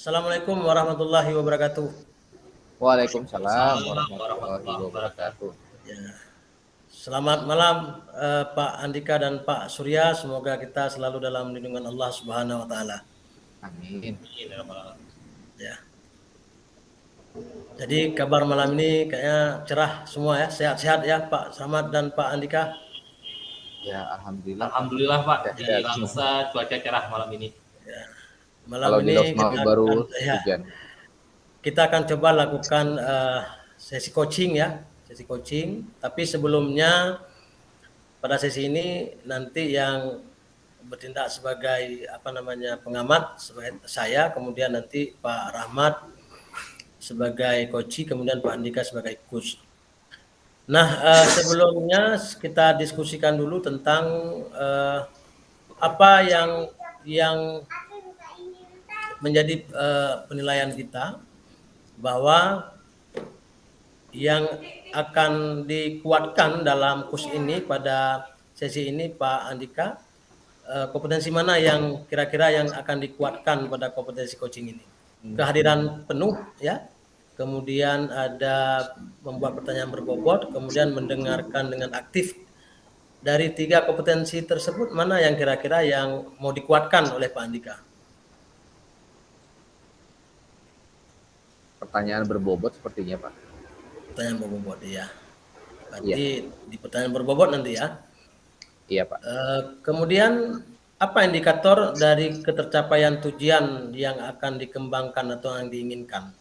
Assalamualaikum warahmatullahi wabarakatuh. Waalaikumsalam Waalaikumsalam warahmatullahi warahmatullahi wabarakatuh. wabarakatuh. Ya. Selamat malam Pak Andika dan Pak Surya. Semoga kita selalu dalam lindungan Allah Subhanahu wa taala. Amin. Amin ya rabbal alamin. Ya. Jadi kabar malam ini kayaknya cerah semua ya, sehat-sehat ya Pak Samad dan Pak Andika. Ya, alhamdulillah. Alhamdulillah Pak, di Sehat Langsa cuaca cerah malam ini. Malam Kalau di ini Los Mau baru hujan. kita akan coba lakukan sesi coaching ya, sesi coaching. Tapi sebelumnya pada sesi ini nanti yang bertindak sebagai pengamat sebagai saya, kemudian nanti Pak Rahmat sebagai coach, kemudian Pak Andika sebagai coach. Nah, sebelumnya kita diskusikan dulu tentang apa yang menjadi penilaian kita bahwa yang akan dikuatkan dalam kurs ini pada sesi ini Pak Andika, kompetensi mana yang kira-kira yang akan dikuatkan pada kompetensi coaching ini? Kehadiran penuh ya, kemudian ada membuat pertanyaan berbobot, kemudian mendengarkan dengan aktif. Dari 3 kompetensi tersebut mana yang kira-kira yang mau dikuatkan oleh Pak Andika? Pertanyaan berbobot sepertinya, Pak. Pertanyaan berbobot ya. Berarti Iya. di pertanyaan berbobot nanti ya. Iya, Pak. Kemudian apa indikator dari ketercapaian tujuan yang akan dikembangkan atau yang diinginkan?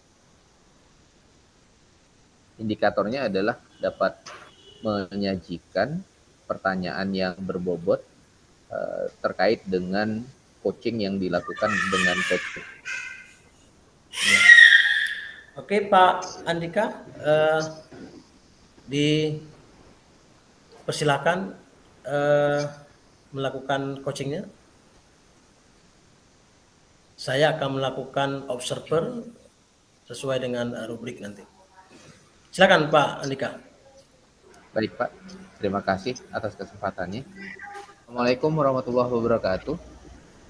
Indikatornya adalah dapat menyajikan pertanyaan yang berbobot terkait dengan coaching yang dilakukan dengan coach. Ya. Oke Pak Andika, dipersilakan melakukan coachingnya. Saya akan melakukan observer sesuai dengan rubrik nanti. Silakan Pak Andika. Baik, Pak. Terima kasih atas kesempatannya. Assalamualaikum warahmatullahi wabarakatuh.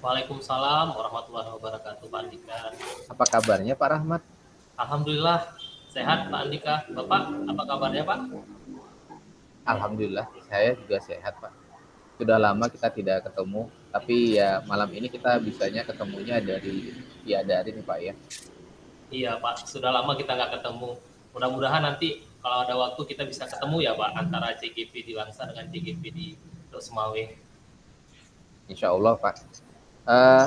Waalaikumsalam warahmatullahi wabarakatuh Pak Andika. Apa kabarnya Pak Rahmat? Alhamdulillah sehat Pak Andika. Bapak apa kabarnya Pak? Alhamdulillah, saya juga sehat, Pak. Sudah lama kita tidak ketemu, tapi ya malam ini kita bisanya ketemunya via daring, Pak ya. Iya Pak, sudah lama kita nggak ketemu. Mudah-mudahan nanti kalau ada waktu kita bisa ketemu ya Pak, antara CGP di Langsa dengan CGP di Losmawe. Insya Allah, Pak.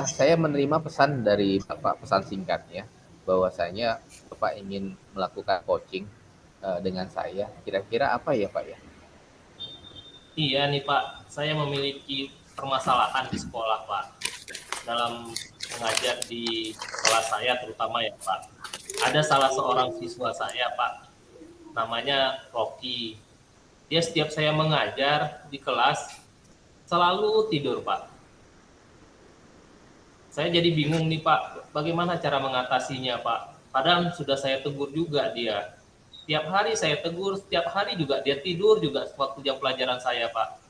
Saya menerima pesan dari Bapak, pesan singkatnya, bahwasanya Bapak ingin melakukan coaching dengan saya. Kira-kira apa ya, Pak ya? Iya nih Pak, saya memiliki permasalahan di sekolah Pak. Dalam mengajar di kelas saya terutama ya Pak. Ada salah seorang siswa saya Pak, namanya Rocky. Dia setiap saya mengajar di kelas selalu tidur Pak. Saya jadi bingung nih Pak, bagaimana cara mengatasinya Pak. Padahal sudah saya tegur juga dia. Setiap hari saya tegur, setiap hari juga dia tidur juga waktu jam pelajaran saya Pak.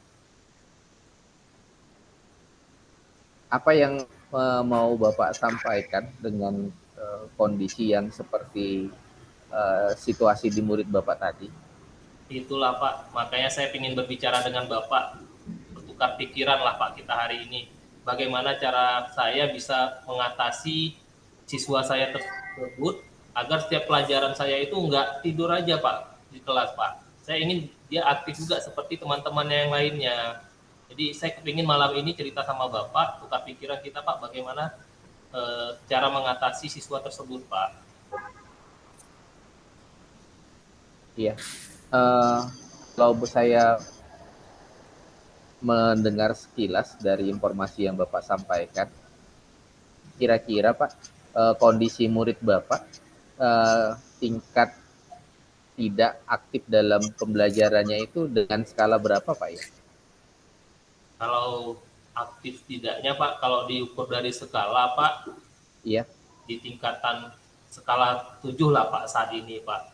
Apa yang mau Bapak sampaikan dengan kondisi yang seperti situasi di murid Bapak tadi? Itulah Pak, makanya saya ingin berbicara dengan Bapak, bertukar pikiran lah Pak kita hari ini. Bagaimana cara saya bisa mengatasi siswa saya tersebut agar setiap pelajaran saya itu nggak tidur aja Pak di kelas Pak. Saya ingin dia aktif juga seperti teman-temannya yang lainnya. Jadi saya ingin malam ini cerita sama Bapak, tukar pikiran kita Pak, bagaimana cara mengatasi siswa tersebut Pak. Iya. Kalau saya mendengar sekilas dari informasi yang Bapak sampaikan, kira-kira Pak, kondisi murid Bapak tingkat tidak aktif dalam pembelajarannya itu dengan skala berapa Pak ya? Kalau aktif tidaknya Pak, kalau diukur dari skala Pak, iya, di tingkatan skala 7 lah Pak saat ini Pak.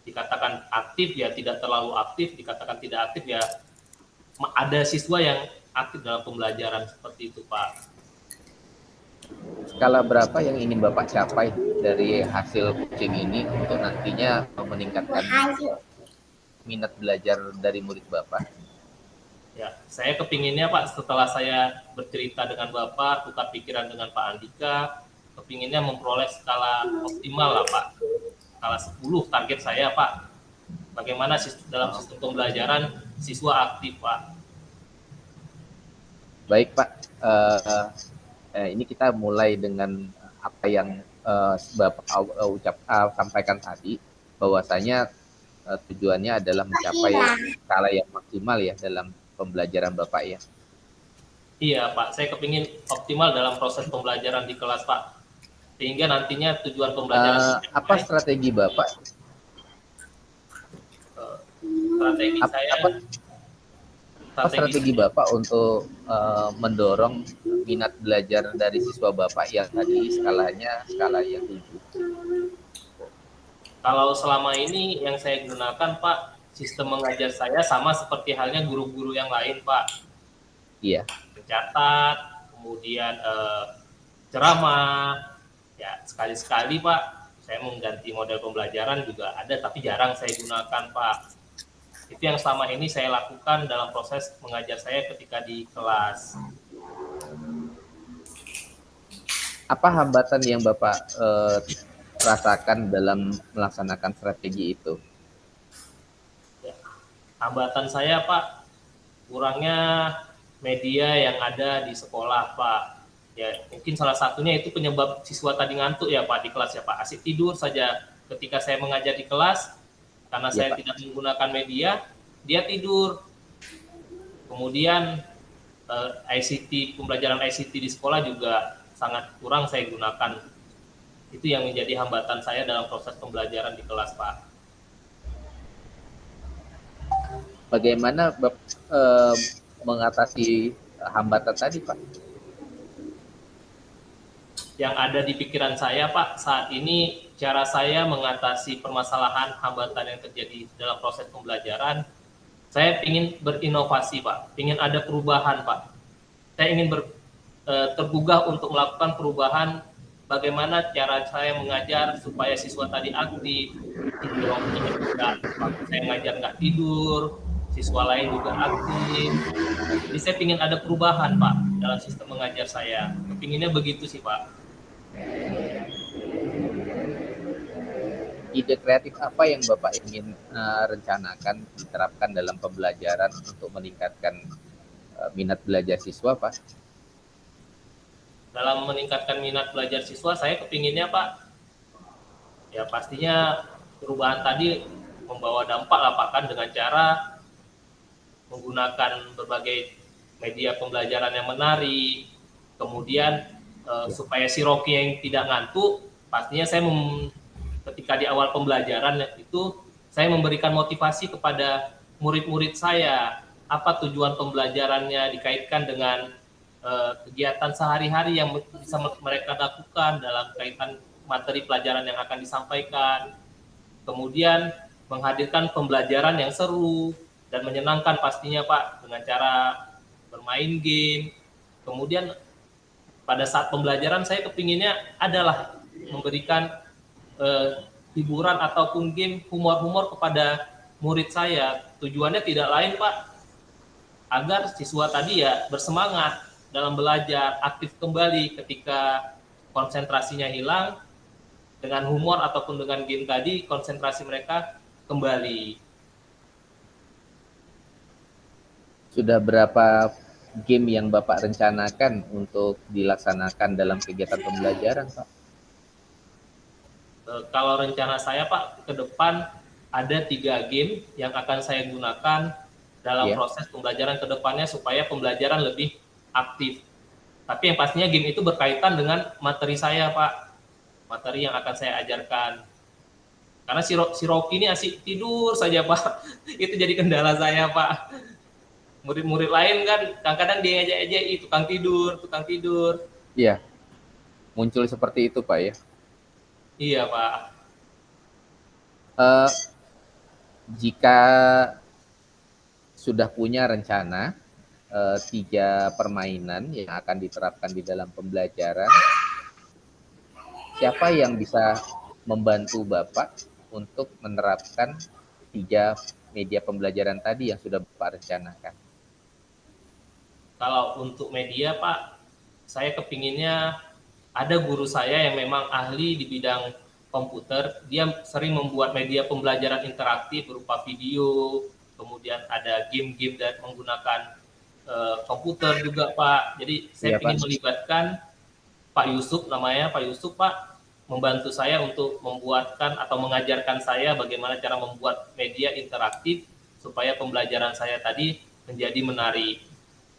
Dikatakan aktif ya tidak terlalu aktif, dikatakan tidak aktif ya ada siswa yang aktif dalam pembelajaran seperti itu Pak. skala berapa yang ingin Bapak capai dari hasil coaching ini untuk nantinya meningkatkan minat belajar dari murid Bapak? Ya, saya kepinginnya Pak, setelah saya bercerita dengan Bapak, tukar pikiran dengan Pak Andika, kepinginnya memperoleh skala optimal lah Pak. Skala 10 target saya Pak. Bagaimana dalam sistem pembelajaran siswa aktif Pak. Baik Pak, ini kita mulai dengan apa yang Bapak sampaikan tadi, bahwasanya tujuannya adalah mencapai skala yang maksimal ya dalam pembelajaran Bapak ya. Iya Pak, saya kepingin optimal dalam proses pembelajaran di kelas Pak. Sehingga nantinya tujuan pembelajaran apa strategi Bapak? Strategi saya apa strategi Bapak untuk mendorong minat belajar dari siswa Bapak yang tadi skalanya skala yang 7? Kalau selama ini yang saya gunakan Pak, sistem mengajar saya sama seperti halnya guru-guru yang lain Pak. Iya. Mencatat, kemudian ceramah, ya sekali-sekali Pak, saya mengganti model pembelajaran juga ada, tapi jarang saya gunakan Pak. Itu yang selama ini saya lakukan dalam proses mengajar saya ketika di kelas. Apa hambatan yang Bapak rasakan dalam melaksanakan strategi itu? Ya, hambatan saya Pak, kurangnya media yang ada di sekolah Pak. Ya, mungkin salah satunya itu penyebab siswa tadi ngantuk ya Pak di kelas ya Pak. Asik tidur saja ketika saya mengajar di kelas, karena saya Pak. tidak menggunakan media, dia tidur. Kemudian ICT, pembelajaran ICT di sekolah juga sangat kurang saya gunakan. Itu yang menjadi hambatan saya dalam proses pembelajaran di kelas Pak. Bagaimana mengatasi hambatan tadi Pak? Yang ada di pikiran saya Pak, saat ini cara saya mengatasi permasalahan hambatan yang terjadi dalam proses pembelajaran, saya ingin berinovasi Pak, ingin ada perubahan Pak. Saya ingin tergugah untuk melakukan perubahan, bagaimana cara saya mengajar supaya siswa tadi aktif, waktu saya ngajar nggak tidur, siswa lain juga aktif. Jadi saya ingin ada perubahan Pak dalam sistem mengajar saya. Kepinginnya begitu sih Pak. Ide kreatif apa yang Bapak ingin rencanakan diterapkan dalam pembelajaran untuk meningkatkan minat belajar siswa Pak? Dalam meningkatkan minat belajar siswa, saya kepinginnya Pak, ya pastinya perubahan tadi membawa dampak lah Pak, kan dengan cara menggunakan berbagai media pembelajaran yang menarik, kemudian supaya si Rocky yang tidak ngantuk, pastinya saya ketika di awal pembelajaran itu saya memberikan motivasi kepada murid-murid saya, apa tujuan pembelajarannya dikaitkan dengan kegiatan sehari-hari yang bisa mereka lakukan dalam kaitan materi pelajaran yang akan disampaikan. Kemudian menghadirkan pembelajaran yang seru dan menyenangkan pastinya Pak, dengan cara bermain game. Kemudian pada saat pembelajaran saya kepinginnya adalah memberikan hiburan ataupun game humor-humor kepada murid saya. Tujuannya tidak lain Pak, agar siswa tadi ya bersemangat dalam belajar, aktif kembali ketika konsentrasinya hilang. Dengan humor ataupun dengan game tadi, konsentrasi mereka kembali. Sudah berapa game yang Bapak rencanakan untuk dilaksanakan dalam kegiatan pembelajaran Pak? Kalau rencana saya Pak, ke depan ada 3 game yang akan saya gunakan dalam proses pembelajaran ke depannya supaya pembelajaran lebih aktif. Tapi yang pastinya game itu berkaitan dengan materi saya Pak, materi yang akan saya ajarkan. Karena si Rocky ini asik tidur saja Pak, itu jadi kendala saya Pak. Murid-murid lain kan kadang-kadang dia ngejek-ngejek tukang tidur. Iya, muncul seperti itu Pak ya? Iya Pak. Jika sudah punya rencana 3 permainan yang akan diterapkan di dalam pembelajaran, siapa yang bisa membantu Bapak untuk menerapkan 3 media pembelajaran tadi yang sudah Bapak rencanakan? Kalau untuk media Pak, saya kepinginnya ada guru saya yang memang ahli di bidang komputer. Dia sering membuat media pembelajaran interaktif berupa video, kemudian ada game-game dan menggunakan komputer juga Pak. Jadi saya Iya, Pak. ingin melibatkan Pak Yusuf, namanya Pak Yusuf Pak, membantu saya untuk membuatkan atau mengajarkan saya bagaimana cara membuat media interaktif supaya pembelajaran saya tadi menjadi menarik.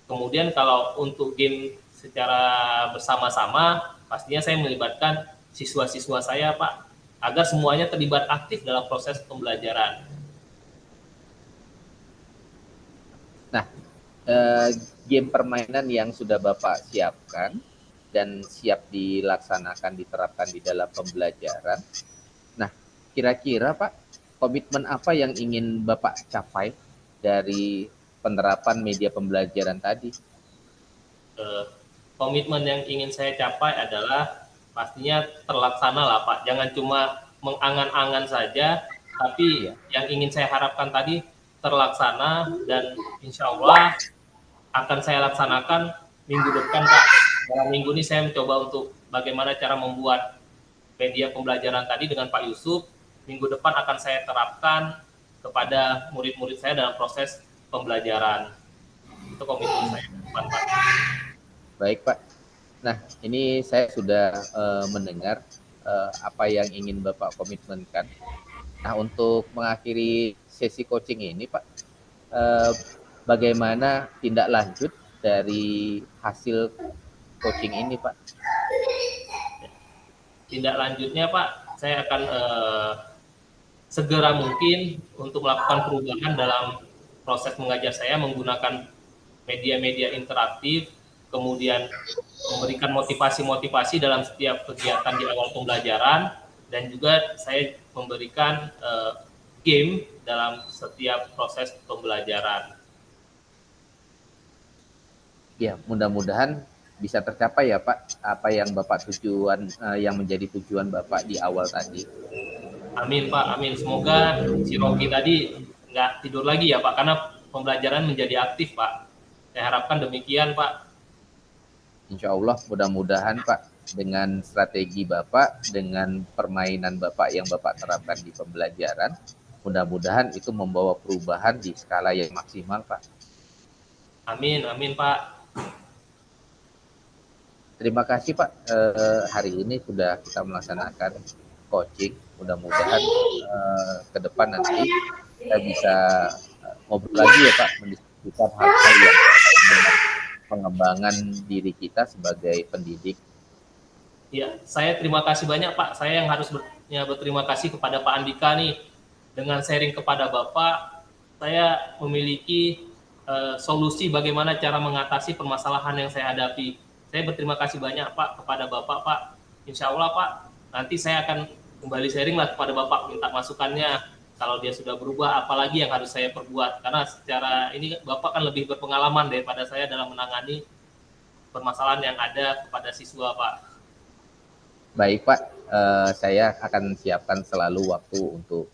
Kemudian kalau untuk game secara bersama-sama, pastinya saya melibatkan siswa-siswa saya Pak, agar semuanya terlibat aktif dalam proses pembelajaran. Nah, game permainan yang sudah Bapak siapkan dan siap dilaksanakan, diterapkan di dalam pembelajaran. Nah, kira-kira Pak, komitmen apa yang ingin Bapak capai dari penerapan media pembelajaran tadi? Komitmen yang ingin saya capai adalah pastinya terlaksana lah Pak. Jangan cuma mengangan-angan saja, tapi Iya. yang ingin saya harapkan tadi terlaksana dan insya Allah akan saya laksanakan minggu depan Pak. Dalam minggu ini saya mencoba untuk bagaimana cara membuat media pembelajaran tadi dengan Pak Yusuf. Minggu depan akan saya terapkan kepada murid-murid saya dalam proses pembelajaran. Itu komitmen saya ke depan Pak. Baik, Pak. Nah, ini saya sudah mendengar apa yang ingin Bapak komitmenkan. Nah, untuk mengakhiri sesi coaching ini, Pak, bagaimana tindak lanjut dari hasil coaching ini, Pak? Tindak lanjutnya Pak, saya akan segera mungkin untuk melakukan perubahan dalam proses mengajar saya menggunakan media-media interaktif, kemudian memberikan motivasi-motivasi dalam setiap kegiatan di awal pembelajaran, dan juga saya memberikan game dalam setiap proses pembelajaran. Ya, mudah-mudahan bisa tercapai ya Pak, apa yang Bapak tujuan, yang menjadi tujuan Bapak di awal tadi. Amin Pak, amin. Semoga si Rocky tadi nggak tidur lagi ya Pak, karena pembelajaran menjadi aktif Pak. Saya harapkan demikian Pak. Insya Allah mudah-mudahan Pak, dengan strategi Bapak, dengan permainan Bapak yang Bapak terapkan di pembelajaran, mudah-mudahan itu membawa perubahan di skala yang maksimal Pak. Amin, amin Pak. Terima kasih Pak, hari ini sudah kita melaksanakan coaching. Mudah-mudahan ke depan nanti kita bisa ngobrol lagi ya Pak, mendiskusikan hal-hal yang terkait dengan pengembangan diri kita sebagai pendidik. Ya, saya terima kasih banyak Pak. Saya yang harus berterima kasih kepada Pak Andika nih. Dengan sharing kepada Bapak, saya memiliki solusi bagaimana cara mengatasi permasalahan yang saya hadapi. Saya berterima kasih banyak Pak kepada Bapak Pak. Insya Allah Pak, nanti saya akan kembali sharing lah kepada Bapak, minta masukannya. Kalau dia sudah berubah, apalagi yang harus saya perbuat. Karena secara ini Bapak kan lebih berpengalaman daripada saya dalam menangani permasalahan yang ada kepada siswa Pak. Baik Pak, saya akan siapkan selalu waktu untuk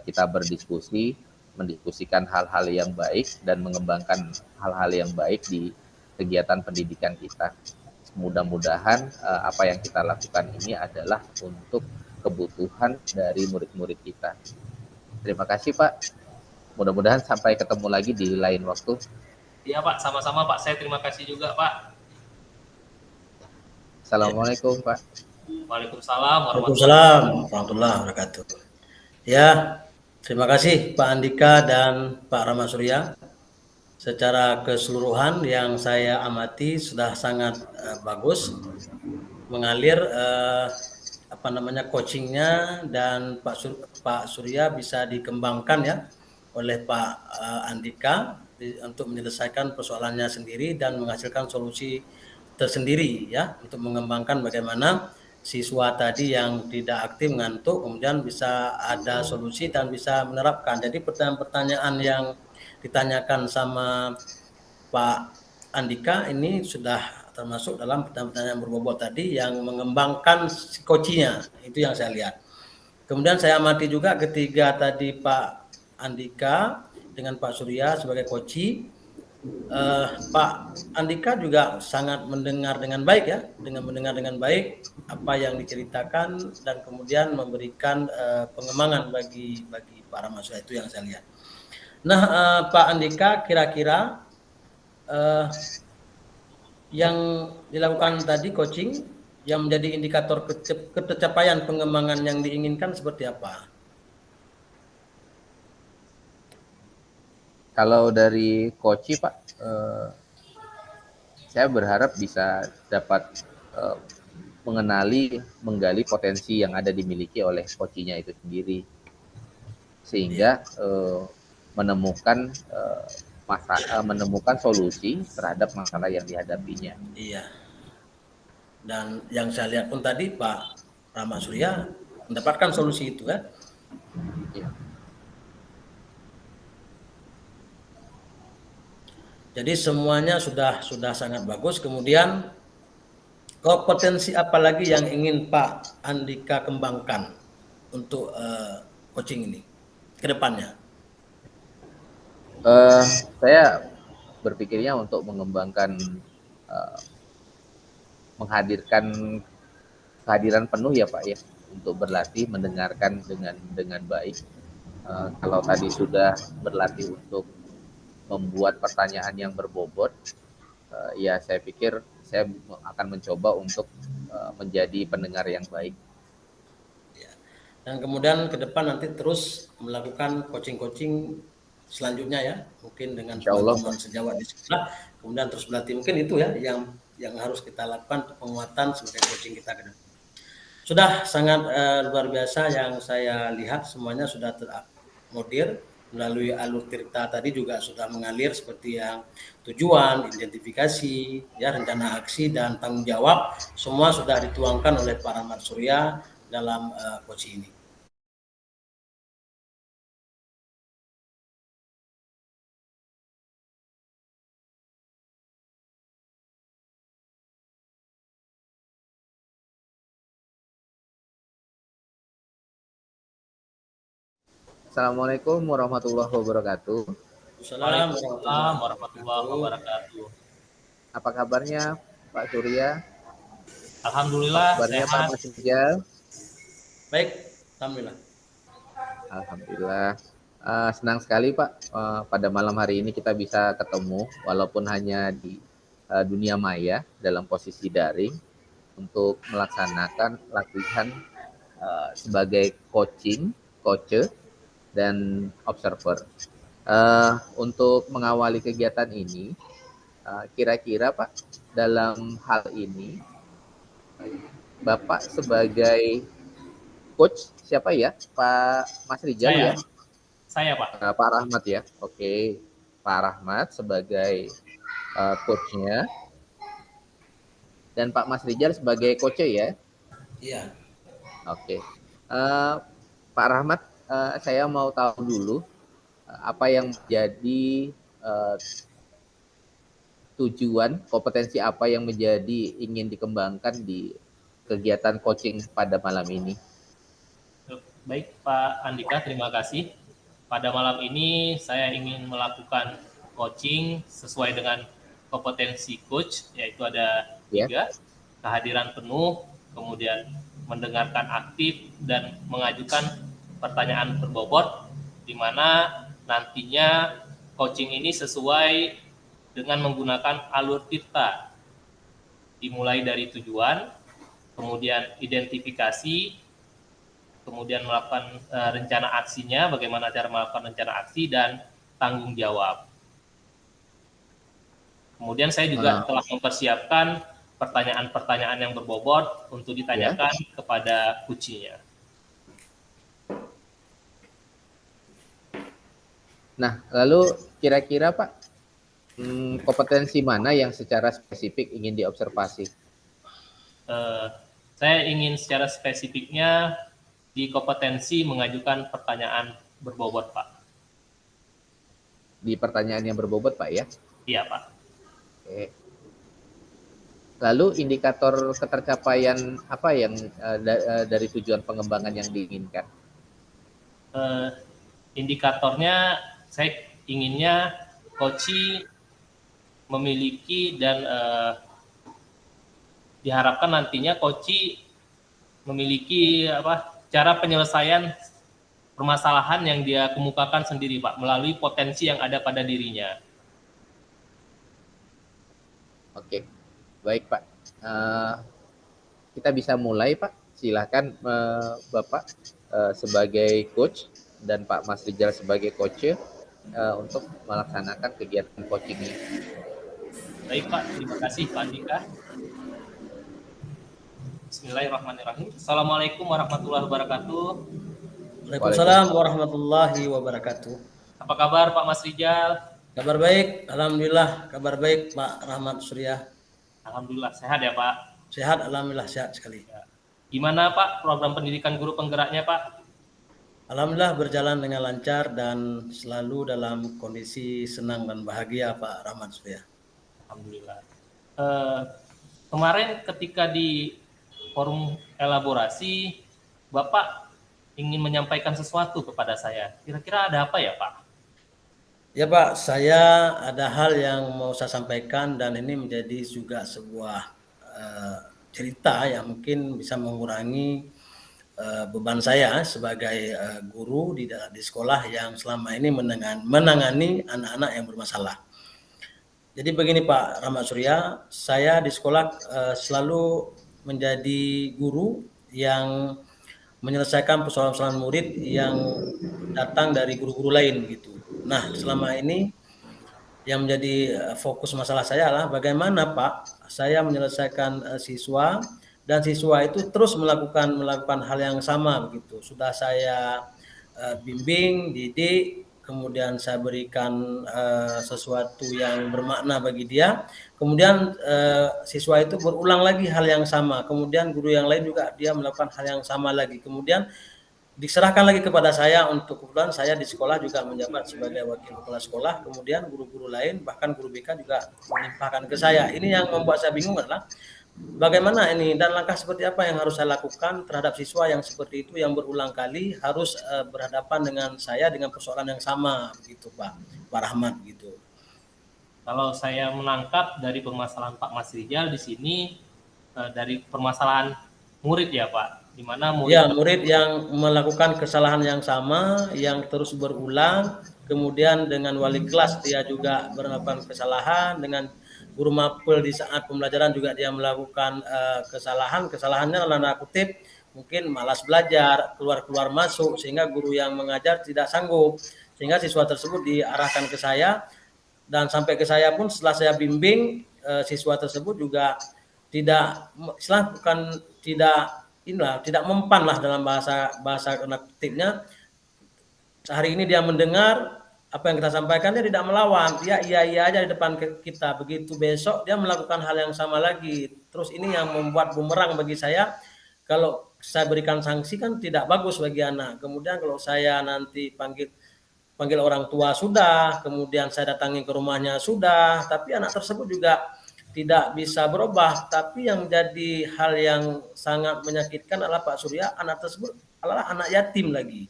kita berdiskusi, mendiskusikan hal-hal yang baik dan mengembangkan hal-hal yang baik di kegiatan pendidikan kita. Mudah-mudahan apa yang kita lakukan ini adalah untuk kebutuhan dari murid-murid kita. Terima kasih Pak. Mudah-mudahan sampai ketemu lagi di lain waktu. Iya Pak, sama-sama Pak. Saya terima kasih juga Pak. Assalamualaikum Pak. Waalaikumsalam warahmatullahi wabarakatuh. Ya, terima kasih Pak Andika dan Pak Rahmat Surya. Secara keseluruhan yang saya amati sudah sangat bagus, mengalir coachingnya, dan Pak Surya bisa dikembangkan ya oleh Pak Andika untuk menyelesaikan persoalannya sendiri dan menghasilkan solusi tersendiri ya, untuk mengembangkan bagaimana siswa tadi yang tidak aktif ngantuk kemudian bisa ada solusi dan bisa menerapkan. Jadi pertanyaan-pertanyaan yang ditanyakan sama Pak Andika ini sudah termasuk dalam pertanyaan berbobot tadi yang mengembangkan si coachnya, itu yang saya lihat. Kemudian saya amati juga ketiga tadi Pak Andika dengan Pak Surya sebagai coach. Pak Andika juga sangat mendengar dengan baik ya, dengan mendengar dengan baik apa yang diceritakan dan kemudian memberikan pengembangan bagi para mahasiswa, itu yang saya lihat. Nah, Pak Andika, kira-kira yang dilakukan tadi coaching yang menjadi indikator ketercapaian pengembangan yang diinginkan seperti apa? Kalau dari coach Pak, saya berharap bisa dapat menggali potensi yang ada dimiliki oleh coachnya itu sendiri, sehingga menemukan solusi terhadap masalah yang dihadapinya. Iya. Dan yang saya lihat pun tadi Pak Rama Surya mendapatkan solusi itu kan. Ya. Jadi semuanya sudah sangat bagus. Kemudian kompetensi apa lagi yang ingin Pak Andika kembangkan untuk coaching ini ke depannya? Saya berpikirnya untuk mengembangkan kehadiran penuh ya Pak ya, untuk berlatih mendengarkan dengan baik. Kalau tadi sudah berlatih untuk membuat pertanyaan yang berbobot, ya saya pikir saya akan mencoba untuk menjadi pendengar yang baik. Dan kemudian ke depan nanti terus melakukan coaching selanjutnya ya, mungkin dengan teman-teman sejawat di sekolah, kemudian terus berlatih, mungkin itu ya yang harus kita lakukan untuk penguatan sebagai coaching kita ke depan. Sudah sangat luar biasa yang saya lihat, semuanya sudah terakomodir melalui alur cerita tadi, juga sudah mengalir seperti yang tujuan, identifikasi, ya rencana aksi dan tanggung jawab, semua sudah dituangkan oleh Pak Rahmat Surya dalam coaching ini. Assalamualaikum warahmatullahi wabarakatuh. Waalaikumsalam warahmatullahi wabarakatuh. Apa kabarnya Pak Surya? Alhamdulillah kabarnya sehat. Pak Mas Rijal? Baik, alhamdulillah. Alhamdulillah. Senang sekali Pak, pada malam hari ini kita bisa ketemu walaupun hanya di dunia maya dalam posisi daring untuk melaksanakan latihan sebagai coach dan observer. Untuk mengawali kegiatan ini, kira-kira Pak, dalam hal ini Bapak sebagai coach siapa ya? Pak Mas Rijal ya? Saya Pak. Pak Rahmat ya. Oke, Pak Rahmat sebagai coachnya dan Pak Mas Rijal sebagai coach ya? Iya. Oke. Pak Rahmat, saya mau tahu dulu apa yang menjadi tujuan, kompetensi apa yang menjadi ingin dikembangkan di kegiatan coaching pada malam ini. Baik Pak Andika, terima kasih. Pada malam ini saya ingin melakukan coaching sesuai dengan kompetensi coach, yaitu ada 3, kehadiran penuh, kemudian mendengarkan aktif, dan mengajukan pertanyaan berbobot, di mana nantinya coaching ini sesuai dengan menggunakan alur tirta, dimulai dari tujuan, kemudian identifikasi, kemudian melakukan rencana aksinya, bagaimana cara melakukan rencana aksi, dan tanggung jawab. Kemudian saya juga telah mempersiapkan pertanyaan-pertanyaan yang berbobot untuk ditanyakan kepada coachnya. Nah, lalu kira-kira Pak, kompetensi mana yang secara spesifik ingin diobservasi? Saya ingin secara spesifiknya di kompetensi mengajukan pertanyaan berbobot, Pak. Di pertanyaan yang berbobot, Pak ya? Iya, Pak. Oke. Lalu indikator ketercapaian apa yang dari tujuan pengembangan yang diinginkan? Indikatornya saya inginnya Koci memiliki dan diharapkan nantinya Koci memiliki cara penyelesaian permasalahan yang dia kemukakan sendiri, Pak, melalui potensi yang ada pada dirinya. Oke, baik Pak. Kita bisa mulai Pak. Silahkan Bapak sebagai coach dan Pak Mas Rijal sebagai coach untuk melaksanakan kegiatan coaching ini. Baik Pak, terima kasih Pak Andika. Bismillahirrahmanirrahim. Assalamualaikum warahmatullahi wabarakatuh. Waalaikumsalam warahmatullahi wabarakatuh. Apa kabar Pak Mas Rijal? Kabar baik, alhamdulillah. Kabar baik Pak Rahmat Surya. Alhamdulillah sehat ya Pak. Sehat, alhamdulillah sehat sekali. Gimana Pak program pendidikan guru penggeraknya Pak? Alhamdulillah berjalan dengan lancar dan selalu dalam kondisi senang dan bahagia Pak Rahmat Surya. Alhamdulillah. Kemarin ketika di forum elaborasi, Bapak ingin menyampaikan sesuatu kepada saya. Kira-kira ada apa ya Pak? Ya Pak, saya ada hal yang mau saya sampaikan dan ini menjadi juga sebuah cerita yang mungkin bisa mengurangi beban saya sebagai guru di sekolah yang selama ini menangani anak-anak yang bermasalah. Jadi begini Pak Rahmat Surya, saya di sekolah selalu menjadi guru yang menyelesaikan persoalan-persoalan murid yang datang dari guru-guru lain gitu. Nah, selama ini yang menjadi fokus masalah saya adalah bagaimana Pak saya menyelesaikan siswa dan siswa itu terus melakukan hal yang sama begitu. Sudah saya bimbing, didik, kemudian saya berikan sesuatu yang bermakna bagi dia. Kemudian siswa itu berulang lagi hal yang sama. Kemudian guru yang lain juga dia melakukan hal yang sama lagi. Kemudian diserahkan lagi kepada saya untuk kebetulan saya di sekolah juga menjabat sebagai wakil kepala sekolah, kemudian guru-guru lain bahkan guru BK juga melimpahkan ke saya. Ini yang membuat saya bingung adalah bagaimana ini dan langkah seperti apa yang harus saya lakukan terhadap siswa yang seperti itu yang berulang kali harus berhadapan dengan saya dengan persoalan yang sama begitu Pak Rahmat gitu. Kalau saya menangkap dari permasalahan Pak Mas Rijal di sini dari permasalahan murid ya Pak. Di mana murid yang melakukan kesalahan yang sama yang terus berulang, kemudian dengan wali kelas dia juga melakukan kesalahan, dengan guru mapel di saat pembelajaran juga dia melakukan kesalahannya dalam tanda kutip mungkin malas belajar, keluar masuk sehingga guru yang mengajar tidak sanggup, sehingga siswa tersebut diarahkan ke saya dan sampai ke saya pun setelah saya bimbing siswa tersebut juga tidak mempan lah dalam bahasa kutipnya. Hari ini dia mendengar apa yang kita sampaikan, dia tidak melawan, dia iya aja di depan kita. Begitu besok dia melakukan hal yang sama lagi. Terus ini yang membuat bumerang bagi saya. Kalau saya berikan sanksi kan tidak bagus bagi anak. Kemudian kalau saya nanti panggil orang tua sudah, kemudian saya datangi ke rumahnya sudah, tapi anak tersebut juga tidak bisa berubah. Tapi yang menjadi hal yang sangat menyakitkan adalah Pak Surya, anak tersebut adalah anak yatim lagi.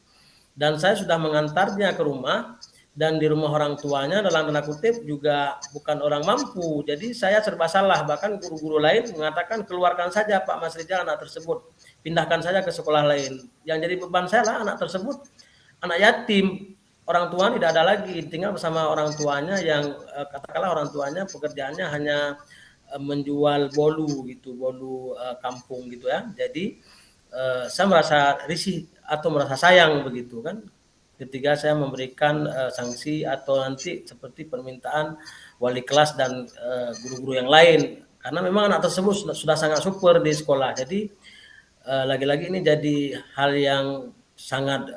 Dan saya sudah mengantarnya ke rumah, dan di rumah orang tuanya dalam tanda kutip juga bukan orang mampu. Jadi saya serba salah, bahkan guru-guru lain mengatakan keluarkan saja Pak Mas Rijal anak tersebut, pindahkan saja ke sekolah lain. Yang jadi beban saya lah anak tersebut anak yatim, orang tua tidak ada lagi, tinggal bersama orang tuanya yang katakanlah orang tuanya pekerjaannya hanya menjual bolu gitu, bolu kampung gitu ya. Jadi saya merasa risih atau merasa sayang begitu kan ketika saya memberikan sanksi atau nanti seperti permintaan wali kelas dan guru-guru yang lain, karena memang anak tersebut sudah sangat super di sekolah. Jadi lagi-lagi ini jadi hal yang sangat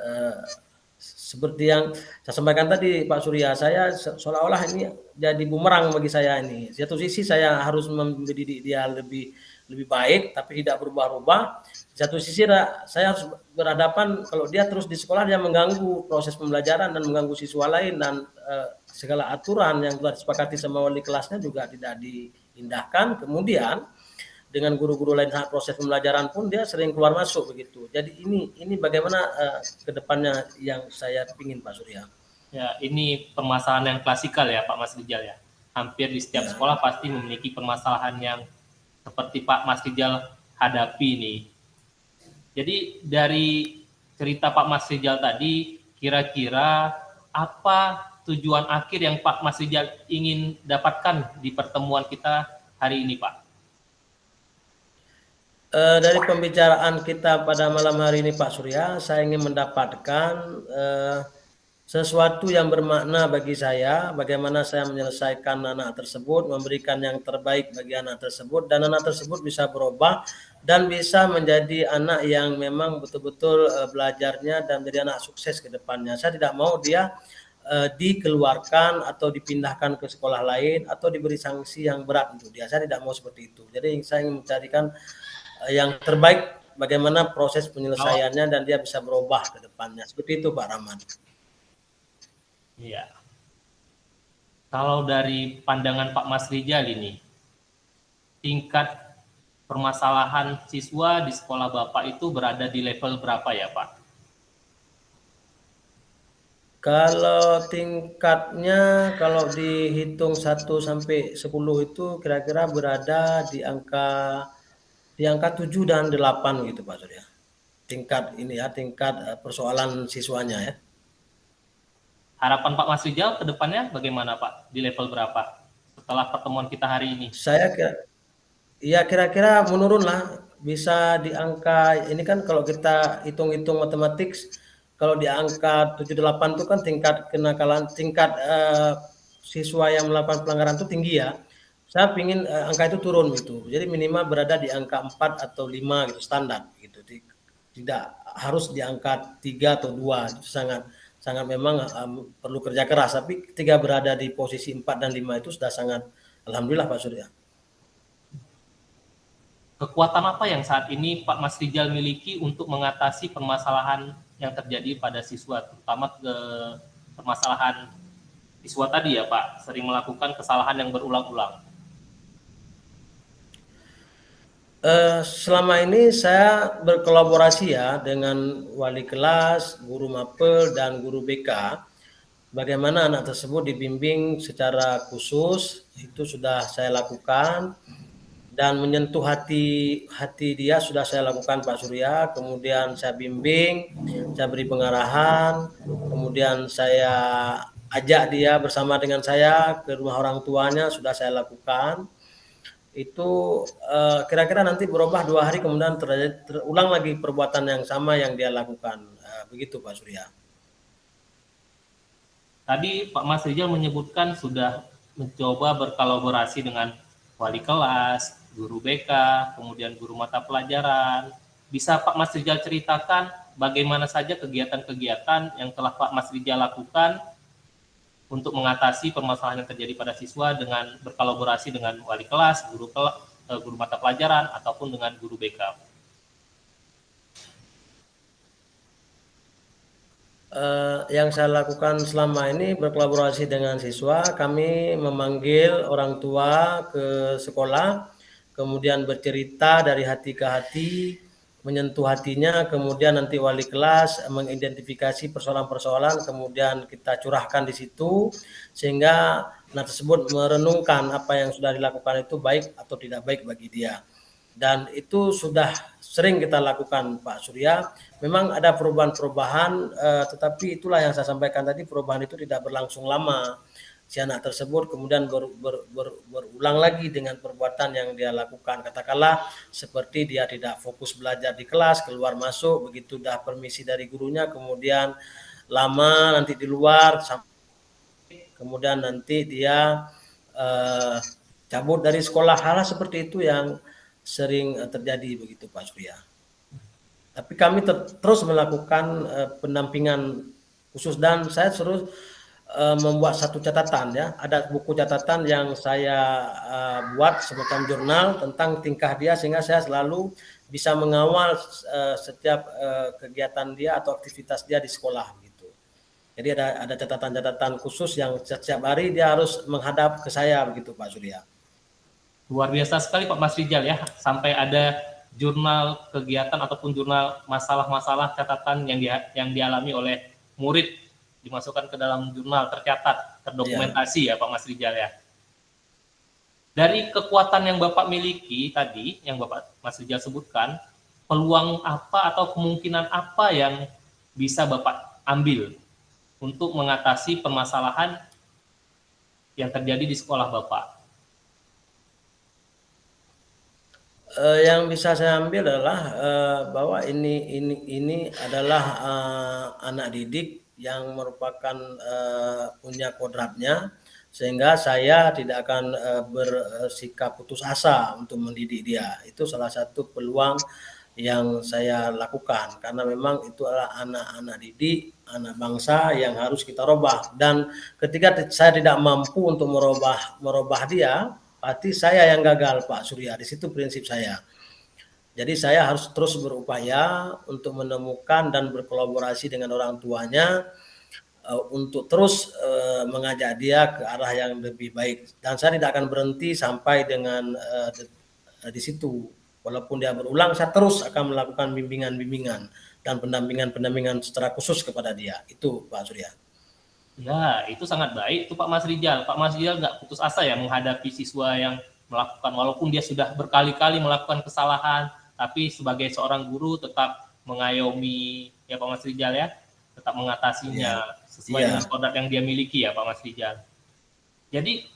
seperti yang saya sampaikan tadi Pak Surya, saya seolah-olah ini jadi bumerang bagi saya ini. Satu sisi saya harus mendidik dia lebih baik tapi tidak berubah-ubah. Satu sisi saya harus berhadapan kalau dia terus di sekolah dia mengganggu proses pembelajaran dan mengganggu siswa lain, dan segala aturan yang telah disepakati sama wali kelasnya juga tidak diindahkan. Kemudian dengan guru-guru lain saat proses pembelajaran pun dia sering keluar masuk begitu. Jadi ini bagaimana ke depannya yang saya pingin Pak Surya. Ya, ini permasalahan yang klasikal ya Pak Mas Rijal ya. Hampir di setiap sekolah pasti memiliki permasalahan yang seperti Pak Mas Rijal hadapi nih. Jadi dari cerita Pak Mas Rijal tadi, kira-kira apa tujuan akhir yang Pak Mas Rijal ingin dapatkan di pertemuan kita hari ini, Pak? Dari pembicaraan kita pada malam hari ini Pak Surya, saya ingin mendapatkan sesuatu yang bermakna bagi saya, bagaimana saya menyelesaikan anak tersebut, memberikan yang terbaik bagi anak tersebut, dan anak tersebut bisa berubah dan bisa menjadi anak yang memang betul-betul belajarnya dan menjadi anak sukses ke depannya. Saya tidak mau dia dikeluarkan atau dipindahkan ke sekolah lain atau diberi sanksi yang berat untuk dia. Saya tidak mau seperti itu. Jadi saya ingin mencarikan yang terbaik bagaimana proses penyelesaiannya dan dia bisa berubah ke depannya. Seperti itu Pak Rahman. Iya. Kalau dari pandangan Pak Mas Rijal ini, tingkat permasalahan siswa di sekolah Bapak itu berada di level berapa ya Pak? Kalau tingkatnya kalau dihitung 1 sampai 10 itu kira-kira berada di angka 7 dan 8 gitu Pak Surya. Tingkat ini ya, tingkat persoalan siswanya ya. Harapan Pak Mas Rijal ke depannya bagaimana Pak? Di level berapa setelah pertemuan kita hari ini? Saya kira-kira menurun lah, bisa di angka ini kan kalau kita hitung-hitung matematik, kalau di angka 7-8 itu kan tingkat kenakalan, tingkat siswa yang melakukan pelanggaran itu tinggi ya. Saya ingin angka itu turun gitu. Jadi minimal berada di angka 4 atau 5 gitu standar gitu. Tidak harus di angka 3 atau 2. Itu sangat memang perlu kerja keras, tapi ketika berada di posisi 4 dan 5 itu sudah sangat alhamdulillah Pak Surya. Kekuatan apa yang saat ini Pak Mas Rijal miliki untuk mengatasi permasalahan yang terjadi pada siswa, terutama ke permasalahan siswa tadi ya Pak, sering melakukan kesalahan yang berulang-ulang? Selama ini saya berkolaborasi ya dengan wali kelas, guru mapel, dan guru BK. Bagaimana anak tersebut dibimbing secara khusus, itu sudah saya lakukan. Dan menyentuh hati dia sudah saya lakukan Pak Surya. Kemudian saya bimbing, saya beri pengarahan, kemudian saya ajak dia bersama dengan saya ke rumah orang tuanya, sudah saya lakukan. Itu kira-kira nanti berubah 2 hari kemudian terulang lagi perbuatan yang sama yang dia lakukan. Begitu Pak Surya. Tadi Pak Mas Rijal menyebutkan sudah mencoba berkolaborasi dengan wali kelas, guru BK, kemudian guru mata pelajaran. Bisa Pak Mas Rijal ceritakan bagaimana saja kegiatan-kegiatan yang telah Pak Mas Rijal lakukan untuk mengatasi permasalahan yang terjadi pada siswa dengan berkolaborasi dengan wali kelas, guru mata pelajaran, ataupun dengan guru BK? Yang saya lakukan selama ini berkolaborasi dengan siswa, kami memanggil orang tua ke sekolah, kemudian bercerita dari hati ke hati, menyentuh hatinya, kemudian nanti wali kelas mengidentifikasi persoalan-persoalan, kemudian kita curahkan di situ, sehingga anak tersebut merenungkan apa yang sudah dilakukan itu baik atau tidak baik bagi dia. Dan itu sudah sering kita lakukan Pak Surya. Memang ada perubahan-perubahan, tetapi itulah yang saya sampaikan tadi, perubahan itu tidak berlangsung lama. Si anak tersebut kemudian berulang lagi dengan perbuatan yang dia lakukan. Katakanlah seperti dia tidak fokus belajar di kelas, keluar masuk, begitu dah permisi dari gurunya, kemudian lama nanti di luar, kemudian nanti dia cabut dari sekolah. Hal seperti itu yang sering terjadi begitu Pak Surya. Tapi kami terus melakukan pendampingan khusus, dan saya terus membuat satu catatan ya. Ada buku catatan yang saya buat semacam jurnal tentang tingkah dia, sehingga saya selalu bisa mengawal setiap kegiatan dia atau aktivitas dia di sekolah gitu. Jadi ada catatan-catatan khusus yang setiap hari dia harus menghadap ke saya begitu Pak Surya. Luar biasa sekali Pak Mas Rijal ya, sampai ada jurnal kegiatan ataupun jurnal masalah-masalah catatan yang dialami oleh murid dimasukkan ke dalam jurnal, tercatat, terdokumentasi ya Pak Mas Rijal ya. Dari kekuatan yang Bapak miliki tadi, yang Bapak Mas Rijal sebutkan, peluang apa atau kemungkinan apa yang bisa Bapak ambil untuk mengatasi permasalahan yang terjadi di sekolah Bapak? Yang bisa saya ambil adalah bahwa ini adalah anak didik yang merupakan punya kodratnya, sehingga saya tidak akan bersikap putus asa untuk mendidik dia. Itu salah satu peluang yang saya lakukan, karena memang itu adalah anak-anak didik, anak bangsa yang harus kita rubah. Dan ketika saya tidak mampu untuk merubah dia, berarti saya yang gagal, Pak Surya. Di situ prinsip saya. Jadi saya harus terus berupaya untuk menemukan dan berkolaborasi dengan orang tuanya untuk terus mengajak dia ke arah yang lebih baik. Dan saya tidak akan berhenti sampai dengan di situ. Walaupun dia berulang, saya terus akan melakukan bimbingan-bimbingan dan pendampingan-pendampingan secara khusus kepada dia. Itu Pak Surya. Ya, itu sangat baik itu Pak Mas Rijal. Pak Mas Rijal nggak putus asa ya menghadapi siswa yang melakukan, walaupun dia sudah berkali-kali melakukan kesalahan, tapi sebagai seorang guru tetap mengayomi ya Pak Mas Rijal ya, tetap mengatasinya sesuai dengan kodrat yang dia miliki ya Pak Mas Rijal. Jadi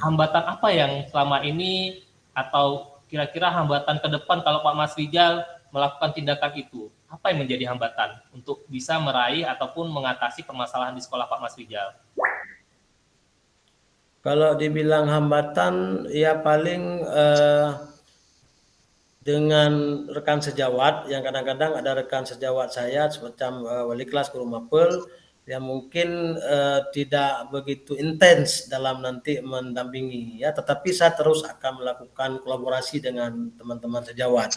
hambatan apa yang selama ini atau kira-kira hambatan ke depan kalau Pak Mas Rijal melakukan tindakan itu? Apa yang menjadi hambatan untuk bisa meraih ataupun mengatasi permasalahan di sekolah Pak Mas Rijal? Kalau dibilang hambatan, ya paling dengan rekan sejawat, yang kadang-kadang ada rekan sejawat saya semacam wali kelas guru mapel yang mungkin tidak begitu intens dalam nanti mendampingi ya, tetapi saya terus akan melakukan kolaborasi dengan teman-teman sejawat.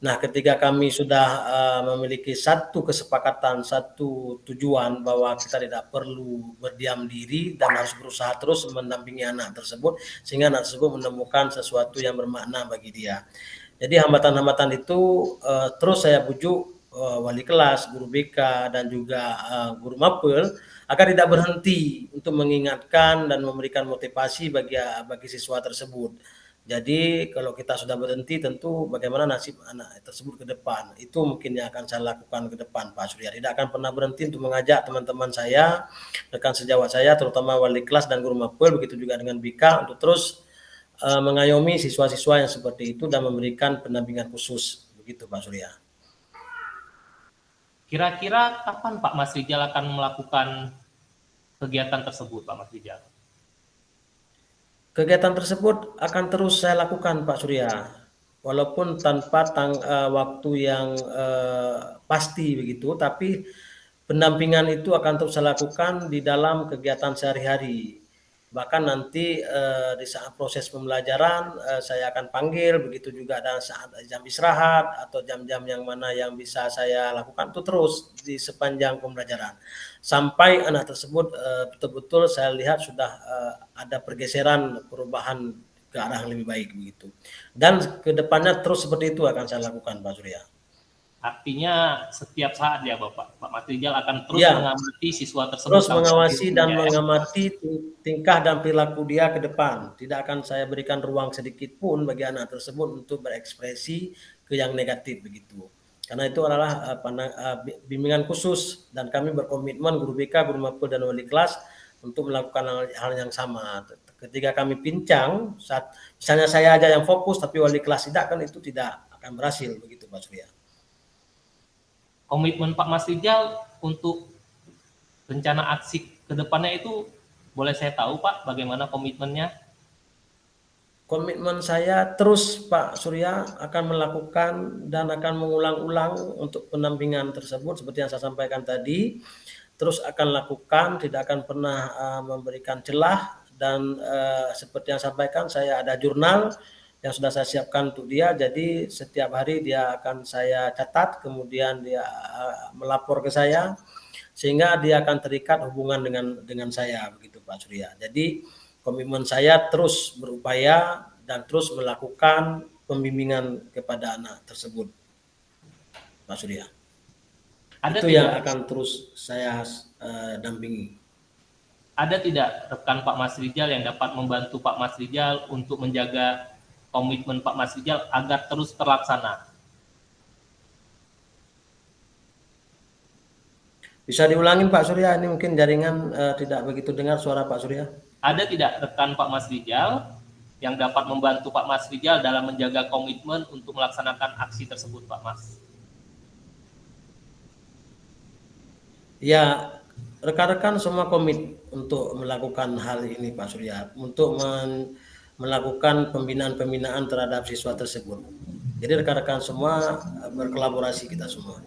Nah, ketika kami sudah memiliki satu kesepakatan, satu tujuan bahwa kita tidak perlu berdiam diri dan harus berusaha terus mendampingi anak tersebut sehingga anak tersebut menemukan sesuatu yang bermakna bagi dia. Jadi hambatan-hambatan itu terus saya bujuk wali kelas, guru BK dan juga guru mapel agar tidak berhenti untuk mengingatkan dan memberikan motivasi bagi siswa tersebut. Jadi kalau kita sudah berhenti, tentu bagaimana nasib anak tersebut ke depan. Itu mungkin yang akan saya lakukan ke depan, Pak Surya. Tidak akan pernah berhenti untuk mengajak teman-teman saya, rekan sejawat saya, terutama wali kelas dan guru mapel, begitu juga dengan BK, untuk terus mengayomi siswa-siswa yang seperti itu dan memberikan pendampingan khusus. Begitu, Pak Surya. Kira-kira kapan Pak Mas Rijal akan melakukan kegiatan tersebut, Pak Mas Rijal? Kegiatan tersebut akan terus saya lakukan, Pak Surya, walaupun tanpa waktu yang pasti begitu, tapi pendampingan itu akan terus saya lakukan di dalam kegiatan sehari-hari. Bahkan nanti di saat proses pembelajaran saya akan panggil, begitu juga ada saat jam istirahat atau jam-jam yang mana yang bisa saya lakukan itu terus di sepanjang pembelajaran. Sampai anak tersebut betul-betul saya lihat sudah ada pergeseran perubahan ke arah yang lebih baik begitu. Dan kedepannya terus seperti itu akan saya lakukan, Pak Surya. Artinya setiap saat ya Pak Mas Rijal akan terus mengamati siswa tersebut. Terus mengawasi dan mengamati tingkah dan perilaku dia ke depan. Tidak akan saya berikan ruang sedikit pun bagi anak tersebut untuk berekspresi ke yang negatif begitu. Karena itu adalah bimbingan khusus dan kami berkomitmen guru BK, guru mapel dan wali kelas untuk melakukan hal yang sama. Ketika kami pincang, saat misalnya saya aja yang fokus tapi wali kelas tidak, kan itu tidak akan berhasil begitu, Pak Surya. Komitmen Pak Mas Rijal untuk rencana aksi ke depannya itu boleh saya tahu Pak bagaimana komitmennya? Komitmen saya terus Pak Surya akan melakukan dan akan mengulang-ulang untuk pendampingan tersebut seperti yang saya sampaikan tadi. Terus akan lakukan, tidak akan pernah memberikan celah dan seperti yang saya sampaikan saya ada jurnal yang sudah saya siapkan untuk dia, jadi setiap hari dia akan saya catat, kemudian dia melapor ke saya, sehingga dia akan terikat hubungan dengan saya, begitu Pak Surya. Jadi komitmen saya terus berupaya dan terus melakukan pembimbingan kepada anak tersebut, Pak Surya. Ada Itu tidak yang akan terus saya dampingi. ada tidak rekan Pak Mas Rijal yang dapat membantu Pak Mas Rijal untuk menjaga komitmen Pak Mas Rijal agar terus terlaksana? Bisa diulangin Pak Surya, ini mungkin jaringan tidak begitu dengar suara Pak Surya. Ada tidak rekan Pak Mas Rijal yang dapat membantu Pak Mas Rijal dalam menjaga komitmen untuk melaksanakan aksi tersebut, Pak Mas? Ya, rekan-rekan semua komit untuk melakukan hal ini Pak Surya, untuk melakukan pembinaan-pembinaan terhadap siswa tersebut. Jadi rekan-rekan semua berkolaborasi kita semua.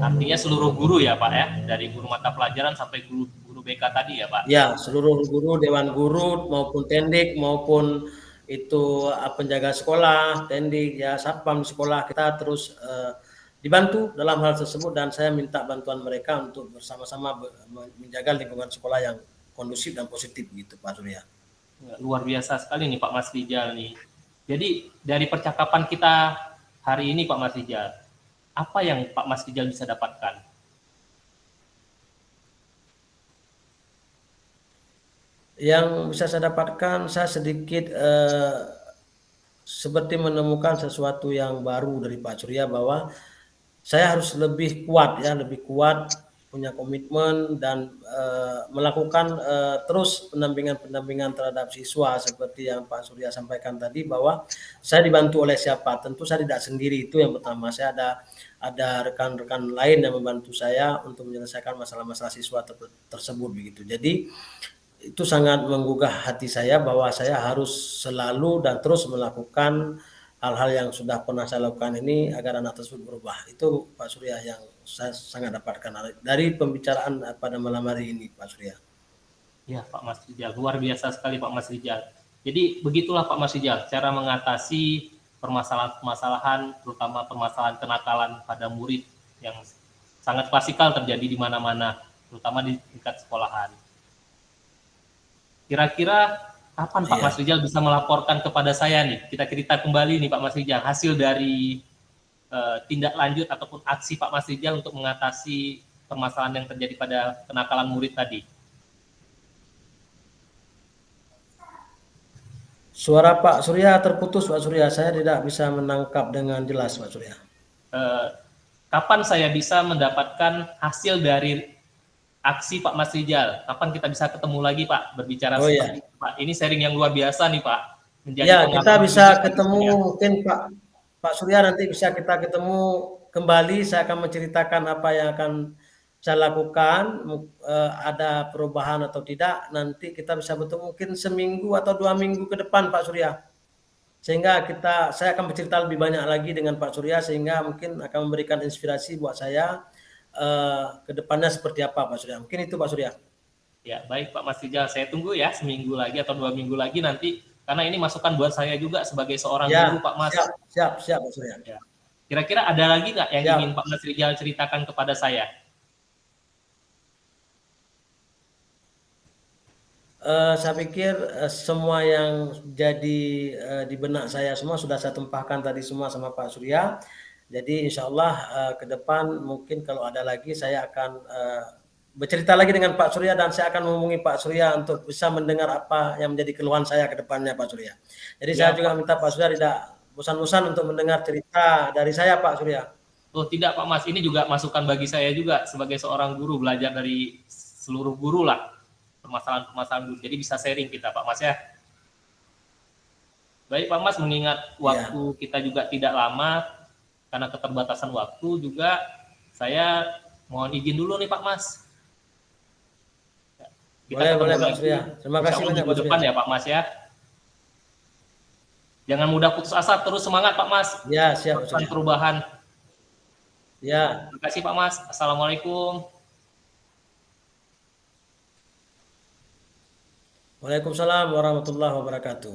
Artinya seluruh guru ya Pak ya, dari guru mata pelajaran sampai guru BK tadi ya Pak? Ya, seluruh guru, dewan guru maupun tendik maupun itu penjaga sekolah, tendik ya, satpam sekolah, kita terus dibantu dalam hal tersebut, dan saya minta bantuan mereka untuk bersama-sama menjaga lingkungan sekolah yang kondusif dan positif gitu Pak Surya. Luar biasa sekali nih Pak Mas Rijal nih. Jadi dari percakapan kita hari ini Pak Mas Rijal, apa yang Pak Mas Rijal bisa dapatkan? Yang bisa saya dapatkan, saya sedikit seperti menemukan sesuatu yang baru dari Pak Surya, bahwa saya harus lebih kuat ya, lebih kuat, punya komitmen dan melakukan terus pendampingan terhadap siswa seperti yang Pak Surya sampaikan tadi, bahwa saya dibantu oleh siapa? Tentu saya tidak sendiri, itu yang pertama. Saya ada rekan-rekan lain yang membantu saya untuk menyelesaikan masalah-masalah siswa tersebut begitu. Jadi itu sangat menggugah hati saya bahwa saya harus selalu dan terus melakukan hal-hal yang sudah pernah saya lakukan ini agar anak tersebut berubah. Itu Pak Surya yang saya sangat dapatkan dari pembicaraan pada malam hari ini Pak Surya. Ya Pak Mas Rijal, luar biasa sekali Pak Mas Rijal. Jadi begitulah Pak Mas Rijal, cara mengatasi permasalahan-permasalahan, terutama permasalahan kenakalan pada murid yang sangat klasikal terjadi di mana-mana, terutama di tingkat sekolahan. Kira-kira kapan Pak Mas Rijal bisa melaporkan kepada saya nih? Kita cerita kembali nih Pak Mas Rijal, hasil dari tindak lanjut ataupun aksi Pak Mas Rijal untuk mengatasi permasalahan yang terjadi pada kenakalan murid tadi. Suara Pak Surya terputus Pak Surya, saya tidak bisa menangkap dengan jelas Pak Surya. Kapan saya bisa mendapatkan hasil dari aksi Pak Mas Rijal? Kapan kita bisa ketemu lagi Pak, berbicara seperti itu Pak? Ini sharing yang luar biasa nih Pak. Ya, kita bisa ketemu mungkin Pak Surya, nanti bisa kita ketemu kembali, saya akan menceritakan apa yang akan saya lakukan, ada perubahan atau tidak, nanti kita bisa bertemu mungkin seminggu atau 2 minggu ke depan Pak Surya. Sehingga saya akan bercerita lebih banyak lagi dengan Pak Surya, sehingga mungkin akan memberikan inspirasi buat saya ke depannya seperti apa Pak Surya. Mungkin itu Pak Surya. Ya, baik Pak Mas Rijal, saya tunggu ya seminggu lagi atau 2 minggu lagi nanti, karena ini masukan buat saya juga sebagai seorang guru Pak Mas. Siap Pak Surya. Ya. Kira-kira ada lagi nggak yang ingin Pak Mas Rijal ceritakan kepada saya? Saya pikir semua yang jadi di benak saya semua sudah saya tumpahkan tadi semua sama Pak Surya. Jadi insya Allah ke depan mungkin kalau ada lagi saya akan bercerita lagi dengan Pak Surya, dan saya akan menghubungi Pak Surya untuk bisa mendengar apa yang menjadi keluhan saya ke depannya Pak Surya. Jadi saya juga minta Pak Surya tidak bosan-bosan untuk mendengar cerita dari saya Pak Surya. Oh tidak Pak Mas, ini juga masukan bagi saya juga sebagai seorang guru, belajar dari seluruh guru lah, permasalahan-permasalahan guru. Jadi bisa sharing kita Pak Mas ya. Baik Pak Mas, mengingat waktu kita juga tidak lama, karena keterbatasan waktu juga, saya mohon izin dulu nih Pak Mas. Kita boleh Pak Surya. Terima kasih banyak Pak Surya. Ya Pak Mas ya. Jangan mudah putus asa, terus semangat Pak Mas. Ya, siap Pak Surya. Perubahan. Ya. Terima kasih Pak Mas. Assalamualaikum. Waalaikumsalam warahmatullahi wabarakatuh.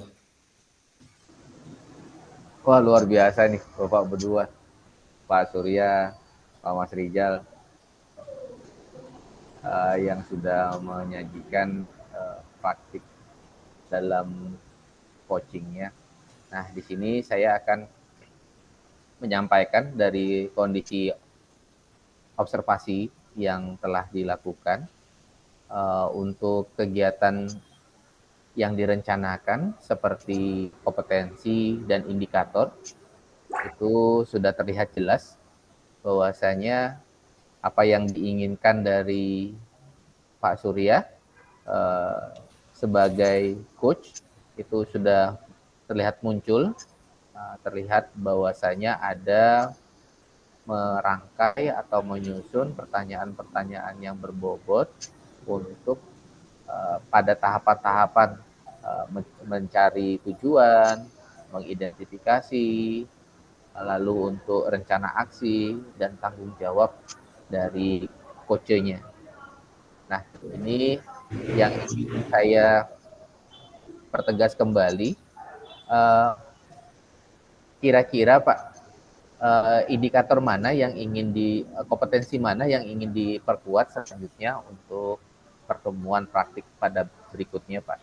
Wah, luar biasa nih Bapak berdua, Pak Surya, Pak Mas Rijal, yang sudah menyajikan praktik dalam coachingnya. Nah, di sini saya akan menyampaikan dari kondisi observasi yang telah dilakukan untuk kegiatan yang direncanakan seperti kompetensi dan indikator itu sudah terlihat jelas bahwasanya apa yang diinginkan dari Pak Surya sebagai coach itu sudah terlihat muncul, terlihat bahwasanya ada merangkai atau menyusun pertanyaan-pertanyaan yang berbobot untuk pada tahapan-tahapan mencari tujuan, mengidentifikasi, lalu untuk rencana aksi dan tanggung jawab dari coachnya. Nah, ini yang ingin saya pertegas kembali. Kira-kira Pak, indikator mana yang ingin kompetensi mana yang ingin diperkuat selanjutnya untuk pertemuan praktik pada berikutnya, Pak?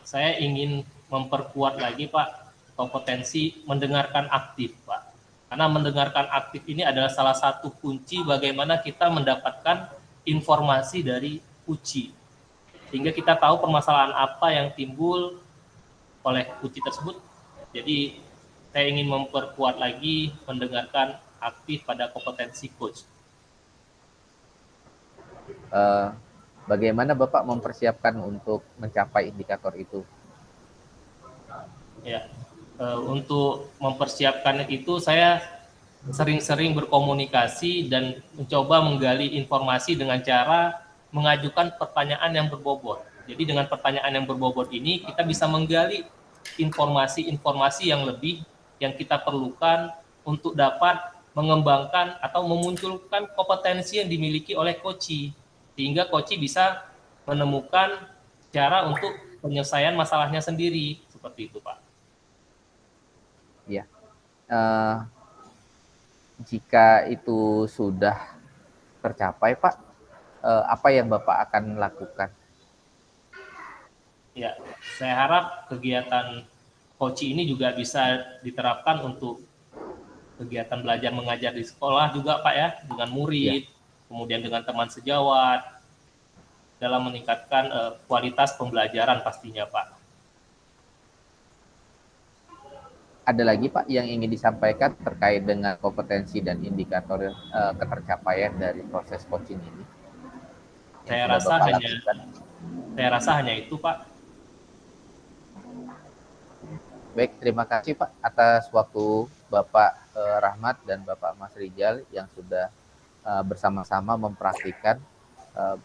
Saya ingin memperkuat lagi, Pak, kompetensi mendengarkan aktif, Pak. Karena mendengarkan aktif ini adalah salah satu kunci bagaimana kita mendapatkan informasi dari uji. Sehingga kita tahu permasalahan apa yang timbul oleh uji tersebut. Jadi saya ingin memperkuat lagi mendengarkan aktif pada kompetensi coach. Bagaimana Bapak mempersiapkan untuk mencapai indikator itu? Ya, untuk mempersiapkan itu saya sering-sering berkomunikasi dan mencoba menggali informasi dengan cara mengajukan pertanyaan yang berbobot. Jadi dengan pertanyaan yang berbobot ini kita bisa menggali informasi-informasi yang lebih yang kita perlukan untuk dapat mengembangkan atau memunculkan kompetensi yang dimiliki oleh coach, sehingga coach bisa menemukan cara untuk penyelesaian masalahnya sendiri, seperti itu, Pak. Ya, jika itu sudah tercapai, Pak, apa yang Bapak akan lakukan? Ya, saya harap kegiatan coach ini juga bisa diterapkan untuk kegiatan belajar mengajar di sekolah juga, Pak, ya, dengan murid, kemudian dengan teman sejawat, dalam meningkatkan kualitas pembelajaran pastinya, Pak. Ada lagi Pak yang ingin disampaikan terkait dengan kompetensi dan indikator ketercapaian dari proses coaching ini? Saya rasa hanya itu, Pak. Baik, terima kasih Pak atas waktu Bapak Rahmat dan Bapak Mas Rijal yang sudah bersama-sama mempraktikkan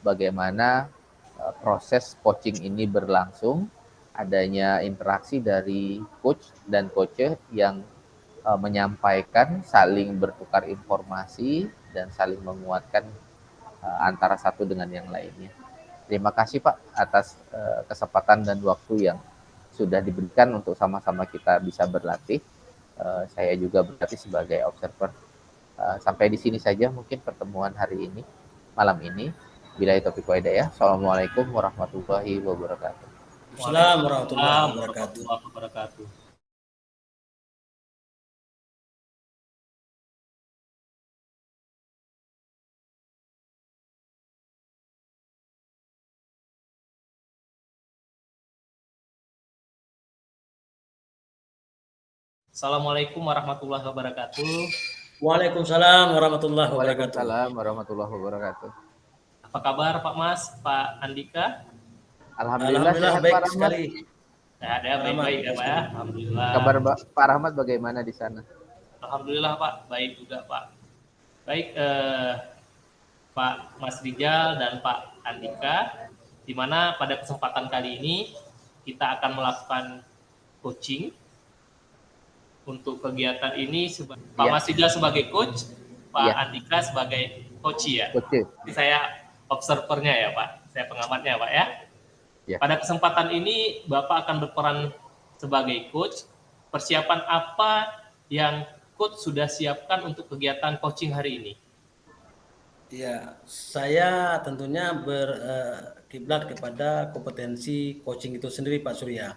bagaimana proses coaching ini berlangsung, adanya interaksi dari coach dan coach yang menyampaikan, saling bertukar informasi dan saling menguatkan antara satu dengan yang lainnya. Terima kasih Pak atas kesempatan dan waktu yang sudah diberikan untuk sama-sama kita bisa berlatih. Saya juga berlatih sebagai observer. Sampai di sini saja mungkin pertemuan hari ini, malam ini. Billahi taufiq wa hidayah. Assalamualaikum warahmatullahi wabarakatuh. Waalaikumsalam warahmatullahi wabarakatuh. Assalamualaikum warahmatullahi wabarakatuh. Waalaikumsalam warahmatullahi wabarakatuh. Waalaikumsalam warahmatullahi wabarakatuh. Apa kabar Pak Mas, Pak Andika? Alhamdulillah sehat baik Pak Rahmat. sekali. Sehat ya, baik-baik ya Pak ya. Alhamdulillah. Kabar Pak Rahmat bagaimana di sana? Alhamdulillah Pak, baik juga Pak. Baik Pak Mas Rijal dan Pak Andika, di mana pada kesempatan kali ini kita akan melakukan coaching. Untuk kegiatan ini Pak Mas Rijal sebagai coach, Pak Andika sebagai coach ya. Jadi saya observernya ya Pak, saya pengamatnya Pak ya. Pada kesempatan ini Bapak akan berperan sebagai coach. Persiapan apa yang coach sudah siapkan untuk kegiatan coaching hari ini? Ya, saya tentunya berkiblat kepada kompetensi coaching itu sendiri, Pak Surya.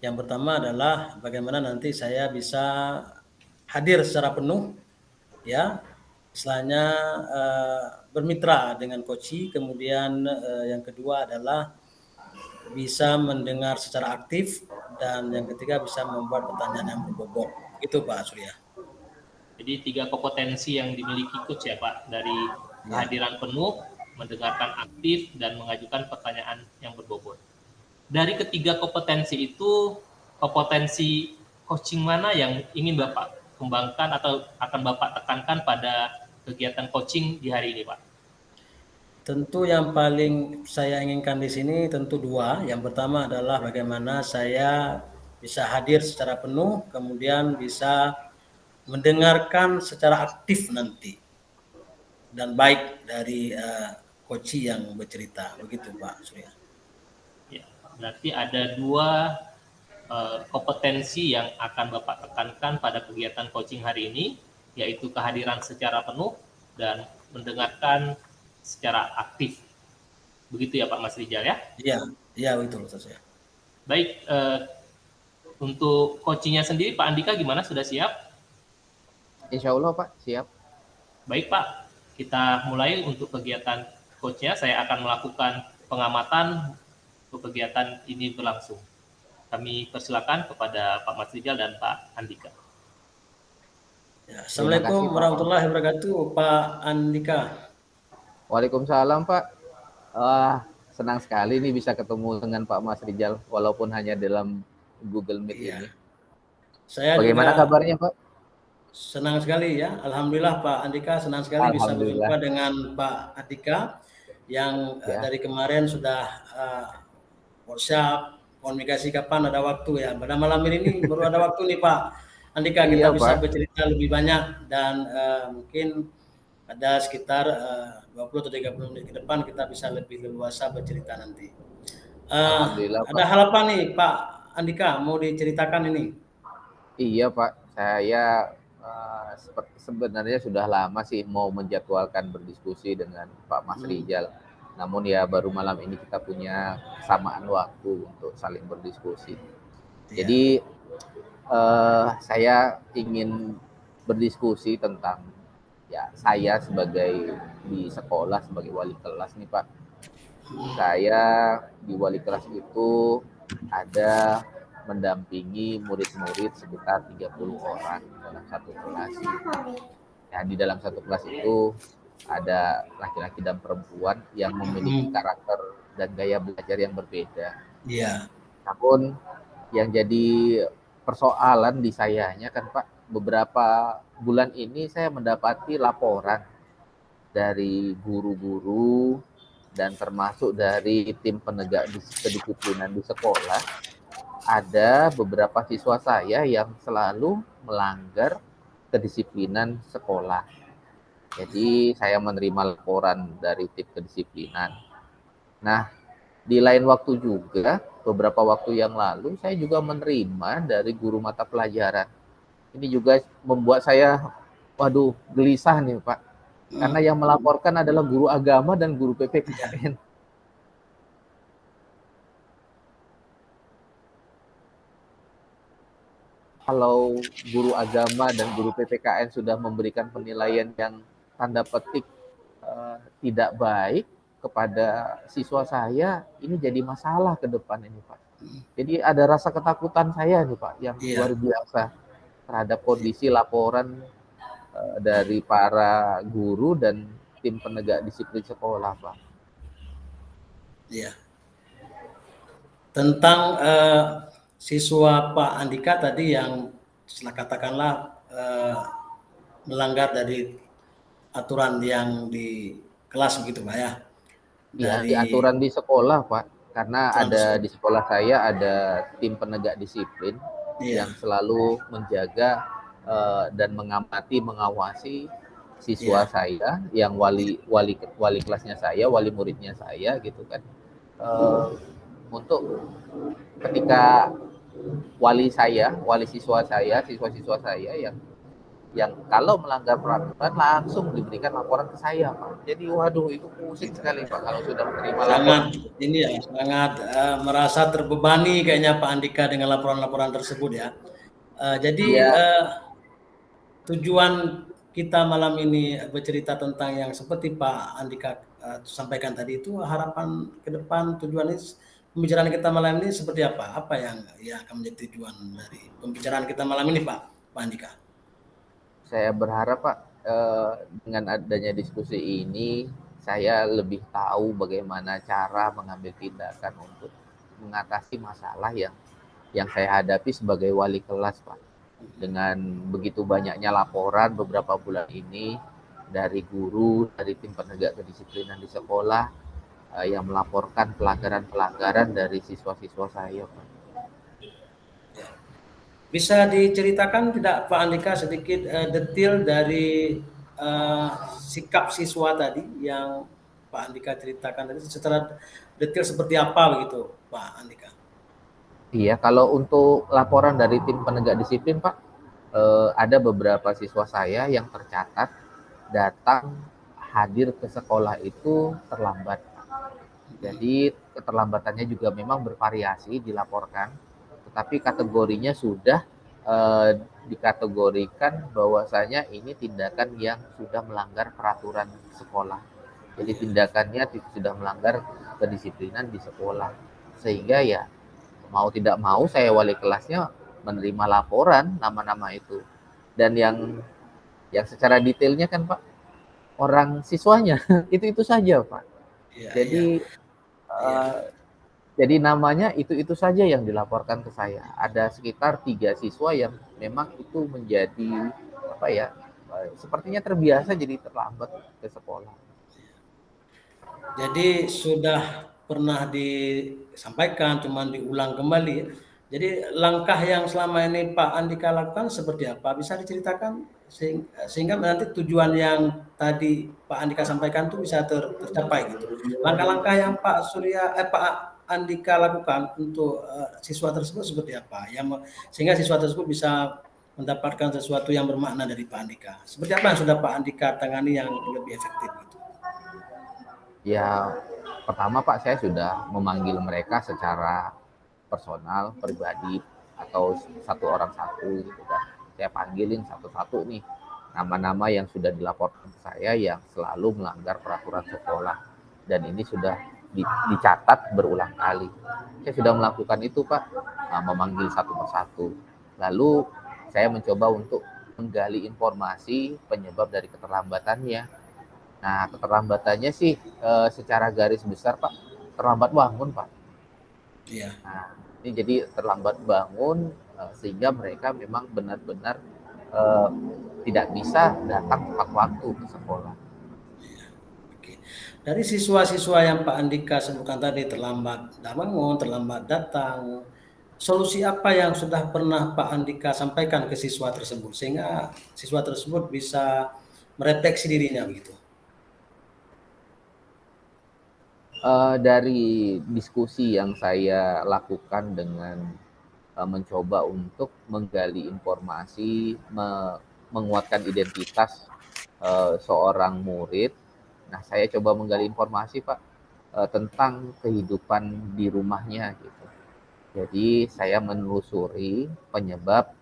Yang pertama adalah bagaimana nanti saya bisa hadir secara penuh, ya, istilahnya bermitra dengan coach. Kemudian yang kedua adalah bisa mendengar secara aktif, dan yang ketiga bisa membuat pertanyaan yang berbobot. Itu Pak Surya. Jadi 3 kompetensi yang dimiliki coach ya Pak, dari Ya. kehadiran penuh, mendengarkan aktif, dan mengajukan pertanyaan yang berbobot. Dari ketiga kompetensi itu, kompetensi coaching mana yang ingin Bapak kembangkan atau akan Bapak tekankan pada kegiatan coaching di hari ini Pak? Tentu yang paling saya inginkan di sini tentu dua. Yang pertama adalah bagaimana saya bisa hadir secara penuh, kemudian bisa mendengarkan secara aktif nanti dan baik dari coach yang bercerita. Begitu Pak Surya. Ya, berarti ada 2 kompetensi yang akan Bapak tekankan pada kegiatan coaching hari ini, yaitu kehadiran secara penuh dan mendengarkan secara aktif. Begitu ya Pak Mas Rijal ya? Iya, iya betul saya. Baik, untuk coachingnya sendiri Pak Andika gimana, sudah siap? Insya Allah Pak, siap. Baik Pak, kita mulai untuk kegiatan coachnya. Saya akan melakukan pengamatan untuk kegiatan ini berlangsung. Kami persilakan kepada Pak Mas Rijal dan Pak Andika. Ya, Assalamualaikum kasih, Pak. warahmatullahi wabarakatuh, Pak Andika. Waalaikumsalam Pak. Senang sekali nih bisa ketemu dengan Pak Mas Rijal, walaupun hanya dalam Google Meet Iya. ini. Saya Bagaimana juga kabarnya Pak? senang sekali ya, alhamdulillah Pak Andika, senang sekali bisa Alhamdulillah. berjumpa dengan Pak Andika yang Ya. dari kemarin sudah WhatsApp, komunikasi kapan ada waktu ya. Pada malam ini baru ada waktu nih Pak Andika, kita Iya, bisa Pak. bercerita lebih banyak, dan mungkin ada sekitar 20 atau 30 menit ke depan kita bisa lebih leluasa bercerita nanti. Alhamdulillah Ada Pak. hal apa nih Pak Andika mau diceritakan ini? Iya Pak, saya sebenarnya sudah lama sih mau menjadwalkan berdiskusi dengan Pak Mas Rijal. Namun ya baru malam ini kita punya kesamaan waktu untuk saling berdiskusi. Ya. Jadi saya ingin berdiskusi tentang ya saya sebagai di sekolah sebagai wali kelas nih Pak. Saya di wali kelas itu ada mendampingi murid-murid sekitar 30 orang dalam satu kelas. Ya, di dalam satu kelas itu ada laki-laki dan perempuan yang memiliki karakter dan gaya belajar yang berbeda. Iya. Namun yang jadi persoalan di sayanya kan Pak, beberapa bulan ini saya mendapati laporan dari guru-guru dan termasuk dari tim penegak kedisiplinan di sekolah, ada beberapa siswa saya yang selalu melanggar kedisiplinan sekolah. Jadi saya menerima laporan dari tim kedisiplinan. Nah, di lain waktu juga, beberapa waktu yang lalu, saya juga menerima dari guru mata pelajaran. Ini juga membuat saya, waduh, gelisah nih Pak. Karena yang melaporkan adalah guru agama dan guru PPKN. Kalau guru agama dan guru PPKN sudah memberikan penilaian yang tanda petik tidak baik kepada siswa saya, ini jadi masalah ke depan ini Pak. Jadi ada rasa ketakutan saya nih Pak yang luar biasa terhadap kondisi laporan dari para guru dan tim penegak disiplin sekolah Pak. Iya. Tentang siswa Pak Andika tadi yang katakanlah melanggar dari aturan yang di kelas begitu Pak ya? Dari aturan di sekolah Pak, karena ada di sekolah saya ada tim penegak disiplin yang selalu menjaga dan mengamati, mengawasi siswa saya yang wali kelasnya saya, wali muridnya saya gitu kan. Untuk ketika wali siswa-siswa saya yang kalau melanggar peraturan langsung diberikan laporan ke saya, Pak. Jadi waduh itu pusing sekali, Pak, kalau sudah menerima laporan. Sangat ini ya, sangat merasa terbebani kayaknya Pak Andika dengan laporan-laporan tersebut ya. Jadi Ya, tujuan kita malam ini bercerita tentang yang seperti Pak Andika sampaikan tadi itu, harapan ke depan tujuan pembicaraan kita malam ini seperti apa? Apa yang akan menjadi tujuan dari pembicaraan kita malam ini, Pak Andika? saya berharap, Pak, dengan adanya diskusi ini saya lebih tahu bagaimana cara mengambil tindakan untuk mengatasi masalah yang saya hadapi sebagai wali kelas, Pak. Dengan begitu banyaknya laporan beberapa bulan ini dari guru, dari tim penegak kedisiplinan di sekolah yang melaporkan pelanggaran-pelanggaran dari siswa-siswa saya, Pak. Bisa diceritakan tidak Pak Andika sedikit detail dari sikap siswa tadi yang Pak Andika ceritakan tadi, secara detail seperti apa begitu Pak Andika? Iya, kalau untuk laporan dari tim penegak disiplin, Pak, ada beberapa siswa saya yang tercatat datang hadir ke sekolah itu terlambat. Jadi keterlambatannya juga memang bervariasi dilaporkan, tetapi kategorinya sudah dikategorikan bahwasanya ini tindakan yang sudah melanggar peraturan sekolah. Jadi tindakannya sudah melanggar kedisiplinan di sekolah. Sehingga ya mau tidak mau saya wali kelasnya menerima laporan nama-nama itu. Dan yang secara detailnya kan Pak, orang siswanya itu saja Pak. Ya, Jadi ya. jadi namanya itu saja yang dilaporkan ke saya. Ada sekitar 3 siswa yang memang itu menjadi apa ya? Sepertinya terbiasa jadi terlambat ke sekolah. Jadi sudah pernah disampaikan, cuman diulang kembali. Jadi langkah yang selama ini Pak Andika lakukan seperti apa? Bisa diceritakan sehingga nanti tujuan yang tadi Pak Andika sampaikan itu bisa tercapai gitu. Langkah-langkah yang Pak Andika lakukan untuk siswa tersebut seperti apa? Sehingga siswa tersebut bisa mendapatkan sesuatu yang bermakna dari Pak Andika. Seperti apa yang sudah Pak Andika tangani yang lebih efektif gitu? Ya, pertama Pak, saya sudah memanggil mereka secara personal, pribadi, atau satu orang satu gitu kan. Saya panggilin satu-satu nih nama-nama yang sudah dilaporkan ke saya yang selalu melanggar peraturan sekolah. Dan ini sudah dicatat berulang kali. Saya sudah melakukan itu Pak, memanggil satu persatu. Lalu saya mencoba untuk menggali informasi penyebab dari keterlambatannya. Nah, keterlambatannya sih secara garis besar Pak, terlambat bangun Pak. Iya. Nah, ini jadi terlambat bangun sehingga mereka memang benar-benar tidak bisa datang tepat waktu ke sekolah. Oke. Dari siswa-siswa yang Pak Andika sebutkan tadi, terlambat bangun, terlambat datang, solusi apa yang sudah pernah Pak Andika sampaikan ke siswa tersebut sehingga siswa tersebut bisa mereteksi dirinya begitu? Dari diskusi yang saya lakukan dengan mencoba untuk menggali informasi, menguatkan identitas seorang murid. Nah, saya coba menggali informasi Pak tentang kehidupan di rumahnya gitu. Jadi saya menelusuri penyebab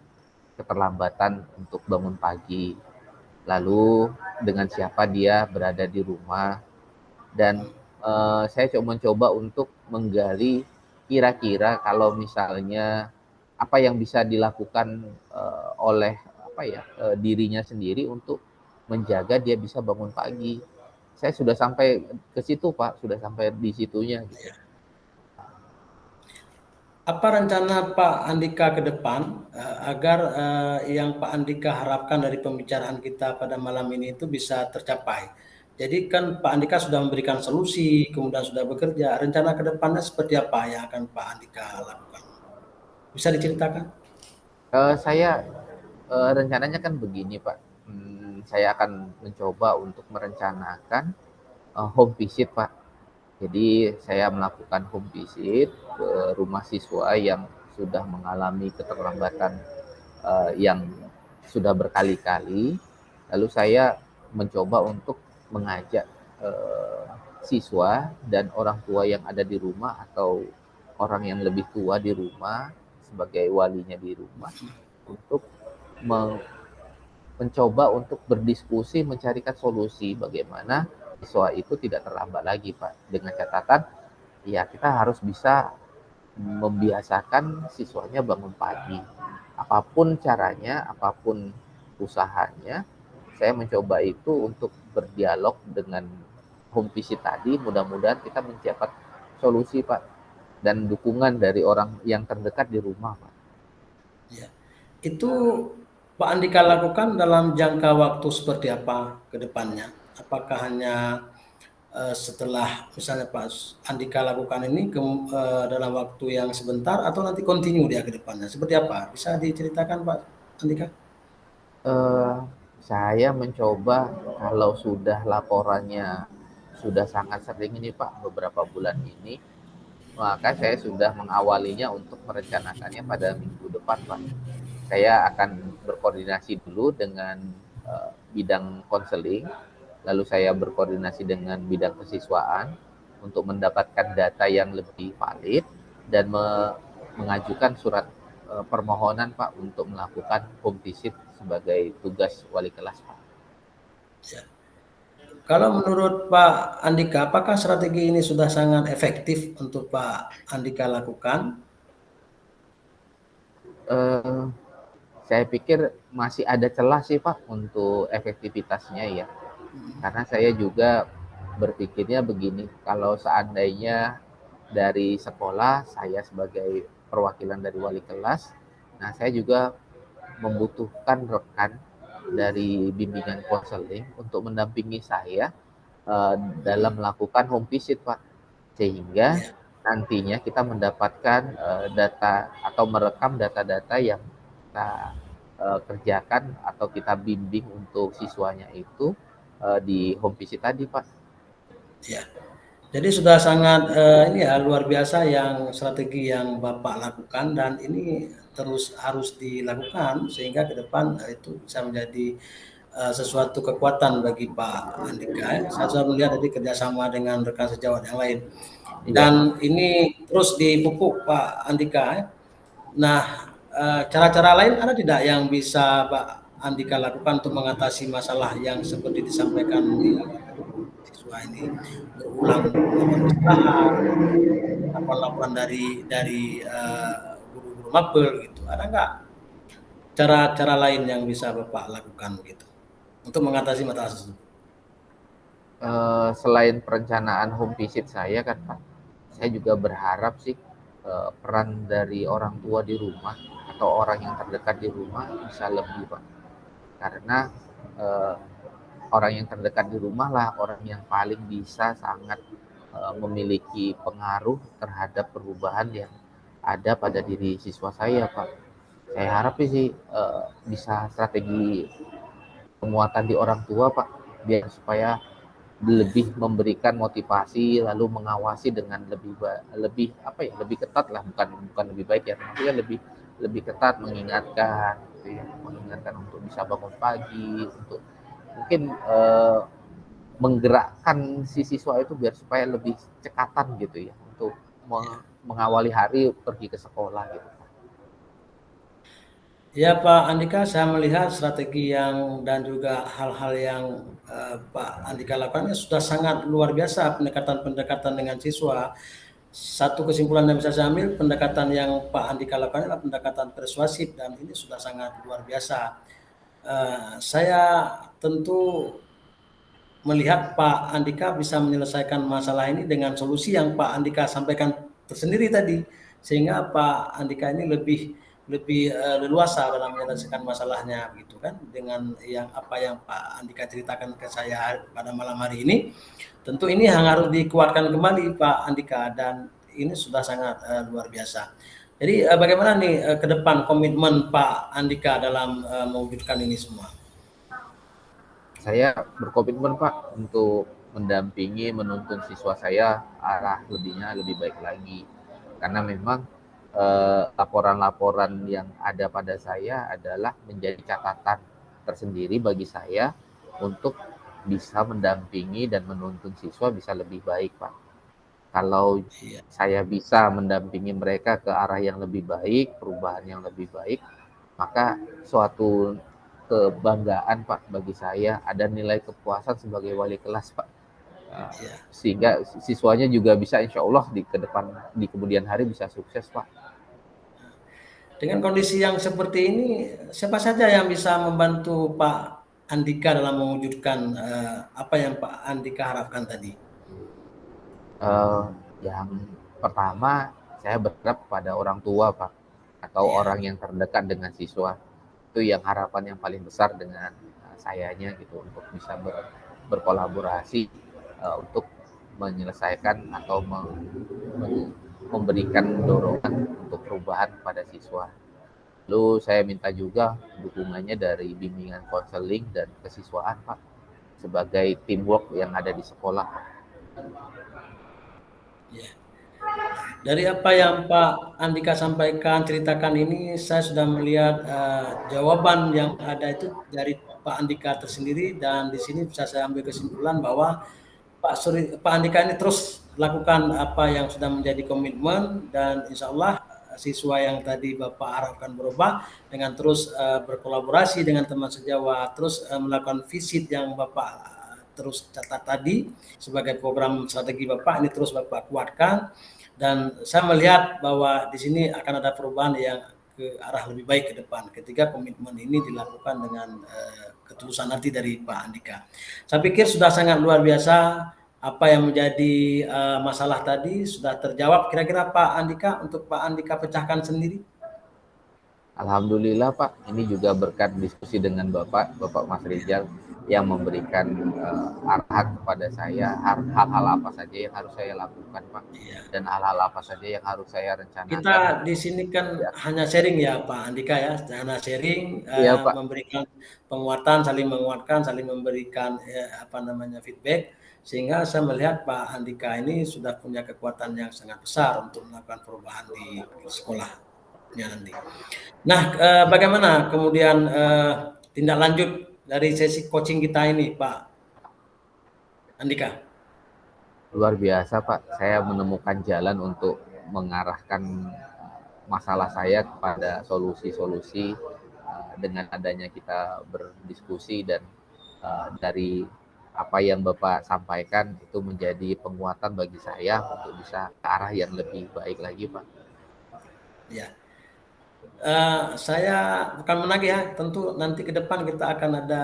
keterlambatan untuk bangun pagi. Lalu dengan siapa dia berada di rumah, dan saya mencoba untuk menggali kira-kira kalau misalnya apa yang bisa dilakukan oleh dirinya sendiri untuk menjaga dia bisa bangun pagi. Saya sudah sampai ke situ Pak, sudah sampai di situnya gitu. Apa rencana Pak Andika ke depan agar yang Pak Andika harapkan dari pembicaraan kita pada malam ini itu bisa tercapai? Jadi kan Pak Andika sudah memberikan solusi, kemudian sudah bekerja. Rencana ke depannya seperti apa yang akan Pak Andika lakukan? Bisa diceritakan? Saya rencananya kan begini Pak, saya akan mencoba untuk merencanakan home visit Pak. Jadi saya melakukan home visit ke rumah siswa yang sudah mengalami keterlambatan yang sudah berkali-kali, lalu saya mencoba untuk mengajak siswa dan orang tua yang ada di rumah atau orang yang lebih tua di rumah sebagai walinya di rumah untuk mencoba untuk berdiskusi mencarikan solusi bagaimana siswa itu tidak terlambat lagi, Pak. Dengan catatan ya kita harus bisa membiasakan siswanya bangun pagi. Apapun caranya, apapun usahanya, saya mencoba itu untuk berdialog dengan home visit tadi. Mudah-mudahan kita mendapat solusi, Pak, dan dukungan dari orang yang terdekat di rumah, Pak. Ya. Itu Pak Andika lakukan dalam jangka waktu seperti apa ke depannya? Apakah hanya setelah misalnya Pak Andika lakukan ini dalam waktu yang sebentar atau nanti continue dia ke depannya? Seperti apa? Bisa diceritakan Pak Andika? Eh, saya mencoba kalau sudah laporannya sudah sangat sering ini, Pak, beberapa bulan ini, maka saya sudah mengawalinya untuk merencanakannya pada minggu depan, Pak. Saya akan berkoordinasi dulu dengan bidang konseling, lalu saya berkoordinasi dengan bidang kesiswaan untuk mendapatkan data yang lebih valid dan mengajukan surat permohonan, Pak, untuk melakukan home visit sebagai tugas wali kelas, Pak. Ya. Kalau menurut Pak Andika, apakah strategi ini sudah sangat efektif untuk Pak Andika lakukan? Eh, saya pikir masih ada celah sih, Pak, untuk efektivitasnya ya. Karena saya juga berpikirnya begini, kalau seandainya dari sekolah saya sebagai perwakilan dari wali kelas, nah saya juga membutuhkan rekan dari bimbingan konseling untuk mendampingi saya dalam melakukan home visit, Pak. Sehingga Ya. nantinya kita mendapatkan data atau merekam data-data yang kita kerjakan atau kita bimbing untuk siswanya itu di home visit tadi, Pak. Ya. Jadi sudah sangat ini ya luar biasa yang strategi yang Bapak lakukan dan ini terus harus dilakukan sehingga ke depan itu bisa menjadi sesuatu kekuatan bagi Pak Andika. Ya. Saya sudah melihat tadi kerjasama dengan rekan sejawat yang lain Iya, dan ini terus dipupuk Pak Andika. Ya. Nah, cara-cara lain ada tidak yang bisa Pak Andika lakukan untuk mengatasi masalah yang seperti disampaikan di awal tadi? Siswa ini berulang melakukan kesalahan, laporan-laporan dari guru-guru mapel gitu. Ada nggak cara-cara lain yang bisa Bapak lakukan gitu untuk mengatasi masalah tersebut? selain perencanaan home visit saya kan, Pak, saya juga berharap sih peran dari orang tua di rumah atau orang yang terdekat di rumah bisa lebih, Pak. Karena eh, orang yang terdekat di rumah lah orang yang paling bisa sangat memiliki pengaruh terhadap perubahan yang ada pada diri siswa saya, Pak. Saya harap sih bisa strategi penguatan di orang tua, Pak, biar supaya lebih memberikan motivasi lalu mengawasi dengan lebih apa ya, lebih ketat lah, bukan bukan lebih baik ya, tapi lebih lebih ketat mengingatkan gitu ya, mengingatkan untuk bisa bangun pagi, untuk mungkin menggerakkan si siswa itu biar supaya lebih cekatan gitu ya untuk mengawali hari pergi ke sekolah gitu. Ya Pak Andika, saya melihat strategi yang dan juga hal-hal yang Pak Andika lakukan sudah sangat luar biasa pendekatan-pendekatan dengan siswa. Satu kesimpulan yang bisa saya ambil, pendekatan yang Pak Andika lakukan adalah pendekatan persuasif dan ini sudah sangat luar biasa. Saya tentu melihat Pak Andika bisa menyelesaikan masalah ini dengan solusi yang Pak Andika sampaikan tersendiri tadi, sehingga Pak Andika ini lebih lebih leluasa dalam menyelesaikan masalahnya gitu kan, dengan yang apa yang Pak Andika ceritakan ke saya pada malam hari ini. Tentu ini yang harus dikuatkan kembali Pak Andika dan ini sudah sangat luar biasa. Jadi bagaimana nih ke depan komitmen Pak Andika dalam mewujudkan ini semua? Saya berkomitmen, Pak, untuk mendampingi, menuntun siswa saya arah lebihnya lebih baik lagi. Karena memang laporan-laporan yang ada pada saya adalah menjadi catatan tersendiri bagi saya untuk bisa mendampingi dan menuntun siswa bisa lebih baik, Pak. Kalau Iya. saya bisa mendampingi mereka ke arah yang lebih baik, perubahan yang lebih baik, maka suatu kebanggaan, Pak, bagi saya, ada nilai kepuasan sebagai wali kelas, Pak. Iya. Sehingga siswanya juga bisa insya Allah di kemudian hari bisa sukses, Pak. Dengan kondisi yang seperti ini, siapa saja yang bisa membantu Pak Andika dalam mewujudkan apa yang Pak Andika harapkan tadi? Yang pertama, saya berharap pada orang tua, Pak, atau Iya. orang yang terdekat dengan siswa. Itu yang harapan yang paling besar dengan sayanya gitu, untuk bisa berkolaborasi untuk menyelesaikan atau memberikan dorongan untuk perubahan pada siswa. Lalu saya minta juga dukungannya dari bimbingan konseling dan kesiswaan, Pak, sebagai teamwork yang ada di sekolah. Ya. Dari apa yang Pak Andika sampaikan, ceritakan ini, saya sudah melihat jawaban yang ada itu dari Pak Andika tersendiri, dan di sini bisa saya ambil kesimpulan bahwa Pak Andika ini terus lakukan apa yang sudah menjadi komitmen, dan insya Allah siswa yang tadi Bapak harapkan berubah dengan terus berkolaborasi dengan teman sejawat, terus melakukan visit yang Bapak terus catat tadi sebagai program strategi Bapak, ini terus Bapak kuatkan, dan saya melihat bahwa di sini akan ada perubahan yang ke arah lebih baik ke depan ketika komitmen ini dilakukan dengan ketulusan hati dari Pak Andika. Saya pikir sudah sangat luar biasa. Apa yang menjadi masalah tadi sudah terjawab. Kira-kira Pak Andika, untuk Pak Andika pecahkan sendiri. Alhamdulillah, Pak, ini juga berkat diskusi dengan Bapak Mas Rizal yang memberikan arahan kepada saya hal-hal apa saja yang harus saya lakukan, Pak, dan hal-hal apa saja yang harus saya rencanakan. Kita di sini kan hanya sharing ya Pak Andika ya, hanya sharing, Iya, Pak. memberikan penguatan, saling menguatkan, saling memberikan feedback, sehingga saya melihat Pak Andika ini sudah punya kekuatan yang sangat besar untuk melakukan perubahan di sekolahnya nanti. Nah, bagaimana kemudian tindak lanjut dari sesi coaching kita ini, Pak Andika? Luar biasa, Pak. Saya menemukan jalan untuk mengarahkan masalah saya kepada solusi-solusi dengan adanya kita berdiskusi, dan dari apa yang Bapak sampaikan itu menjadi penguatan bagi saya untuk bisa ke arah yang lebih baik lagi, Pak. Ya. Saya bukan menagih ya, tentu nanti ke depan kita akan ada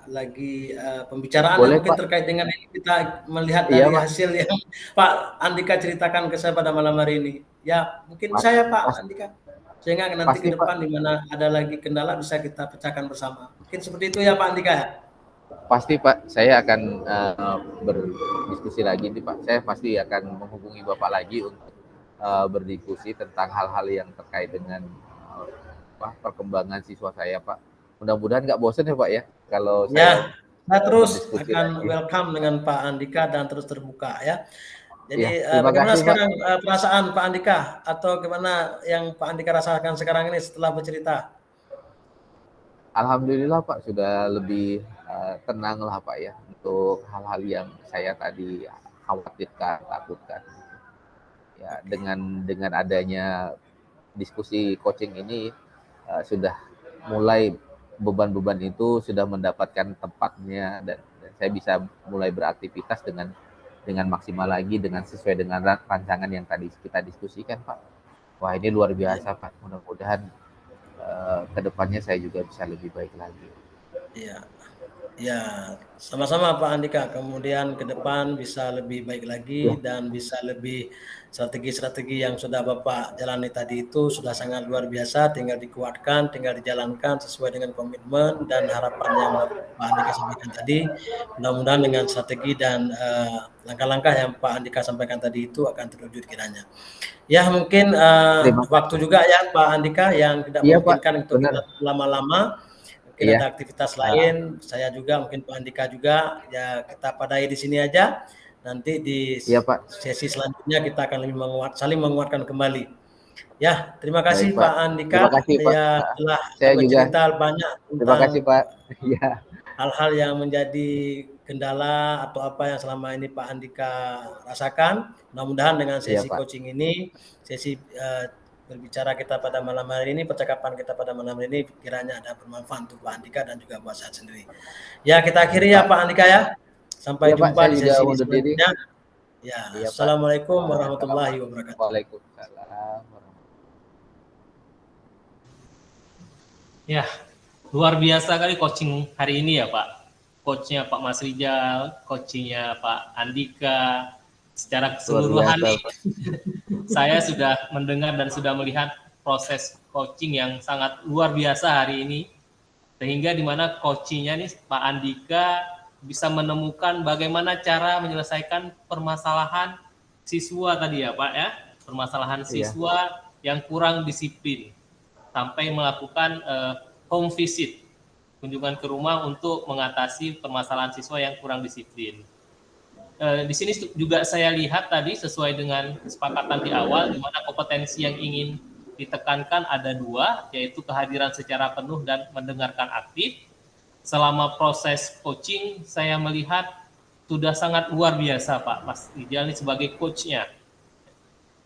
lagi pembicaraan yang mungkin Pak, terkait dengan ini, kita melihat iya, dari Pak. hasil yang Pak Andika ceritakan ke saya pada malam hari ini. Ya, mungkin saya Pak Andika, sehingga nanti ke depan di mana ada lagi kendala bisa kita pecahkan bersama. Mungkin seperti itu ya Pak Andika ya. Pasti, Pak, saya akan berdiskusi lagi nih, Pak. Saya pasti akan menghubungi Bapak lagi untuk berdiskusi tentang hal-hal yang terkait dengan perkembangan siswa saya, Pak. Mudah-mudahan nggak bosan ya, Pak ya, kalau saya terus akan lagi. welcome dengan Pak Andika dan terus terbuka ya. Jadi kasih, bagaimana sekarang perasaan Pak Andika, atau gimana yang Pak Andika rasakan sekarang ini setelah bercerita? Alhamdulillah, Pak, sudah lebih tenang lah, Pak ya, untuk hal-hal yang saya tadi khawatirkan, takutkan. Ya, dengan adanya diskusi coaching ini sudah mulai beban-beban itu sudah mendapatkan tempatnya, dan saya bisa mulai beraktivitas dengan maksimal lagi, dengan sesuai dengan rancangan yang tadi kita diskusikan, Pak. Wah, ini luar biasa, Pak. Mudah-mudahan kedepannya saya juga bisa lebih baik lagi. Iya, ya, sama-sama Pak Andika. Kemudian ke depan bisa lebih baik lagi dan bisa lebih strategi-strategi yang sudah Bapak jalani tadi itu sudah sangat luar biasa. Tinggal dikuatkan, tinggal dijalankan sesuai dengan komitmen dan harapan yang Pak Andika sampaikan tadi. Mudah-mudahan dengan strategi dan langkah-langkah yang Pak Andika sampaikan tadi itu akan terwujud kiranya. Ya, mungkin waktu juga ya Pak Andika yang tidak memungkinkan untuk kita lama-lama. Mungkin ada aktivitas lain, saya juga, mungkin Pak Andika juga, ya kita padai di sini aja. Nanti di sesi selanjutnya kita akan saling menguatkan kembali. Ya, terima kasih Baik, Pak. Pak Andika. Terima kasih, Pak. Ya, telah Saya juga. bercerita banyak Terima tentang kasih, Pak. Iya. hal-hal yang menjadi kendala atau apa yang selama ini Pak Andika rasakan. Mudah-mudahan dengan Iya, sesi Pak. coaching ini, sesi berbicara kita pada malam hari ini, percakapan kita pada malam hari ini kiranya ada bermanfaat untuk Pak Andika dan juga buat saya sendiri. Ya, kita akhiri ya Pak. Pak Andika ya. Sampai Iya, Pak. jumpa Saya di juga sesi undur diri. selanjutnya. Ya, Iya, Pak. Assalamualaikum warahmatullahi wabarakatuh. Waalaikumsalam. Ya, luar biasa kali coaching hari ini ya Pak. Coachnya Pak Mas Rijal, coachingnya Pak Andika, secara keseluruhan nih, saya sudah mendengar dan sudah melihat proses coaching yang sangat luar biasa hari ini, sehingga di mana coachingnya nih Pak Andika bisa menemukan bagaimana cara menyelesaikan permasalahan siswa tadi ya Pak ya, permasalahan siswa yang kurang disiplin, sampai melakukan home visit, kunjungan ke rumah untuk mengatasi permasalahan siswa yang kurang disiplin. Di sini juga saya lihat tadi sesuai dengan kesepakatan di awal, di mana kompetensi yang ingin ditekankan ada 2, yaitu kehadiran secara penuh dan mendengarkan aktif. Selama proses coaching, saya melihat sudah sangat luar biasa Pak Mas Rijal ini sebagai coachnya.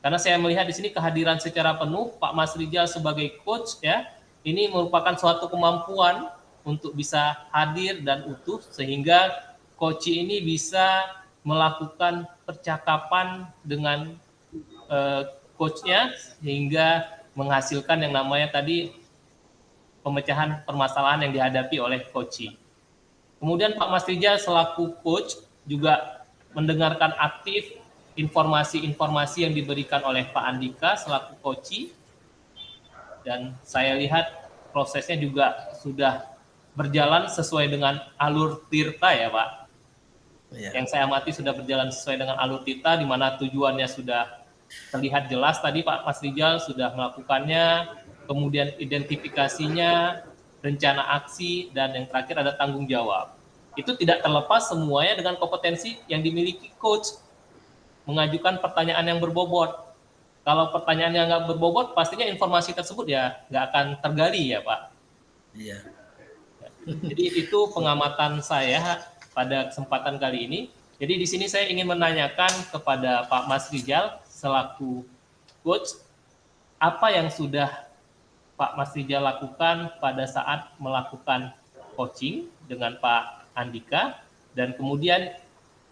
Karena saya melihat di sini kehadiran secara penuh Pak Mas Rijal sebagai coach ya, ini merupakan suatu kemampuan untuk bisa hadir dan utuh sehingga coach ini bisa melakukan percakapan dengan coachnya sehingga menghasilkan yang namanya tadi pemecahan permasalahan yang dihadapi oleh coach. Kemudian Pak Mas Rijal selaku coach juga mendengarkan aktif informasi-informasi yang diberikan oleh Pak Andika selaku coach, dan saya lihat prosesnya juga sudah berjalan sesuai dengan alur Tirta ya Pak. Yang saya amati sudah berjalan sesuai dengan alur Tirta, di mana tujuannya sudah terlihat jelas tadi Pak Mas Rijal sudah melakukannya, kemudian identifikasinya, rencana aksi, dan yang terakhir ada tanggung jawab. Itu tidak terlepas semuanya dengan kompetensi yang dimiliki coach, mengajukan pertanyaan yang berbobot. Kalau pertanyaan yang nggak berbobot, pastinya informasi tersebut ya nggak akan tergali ya Pak. Iya. Jadi itu pengamatan saya pada kesempatan kali ini. Jadi di sini saya ingin menanyakan kepada Pak Mas Rijal selaku coach, apa yang sudah Pak Mas Rijal lakukan pada saat melakukan coaching dengan Pak Andika, dan kemudian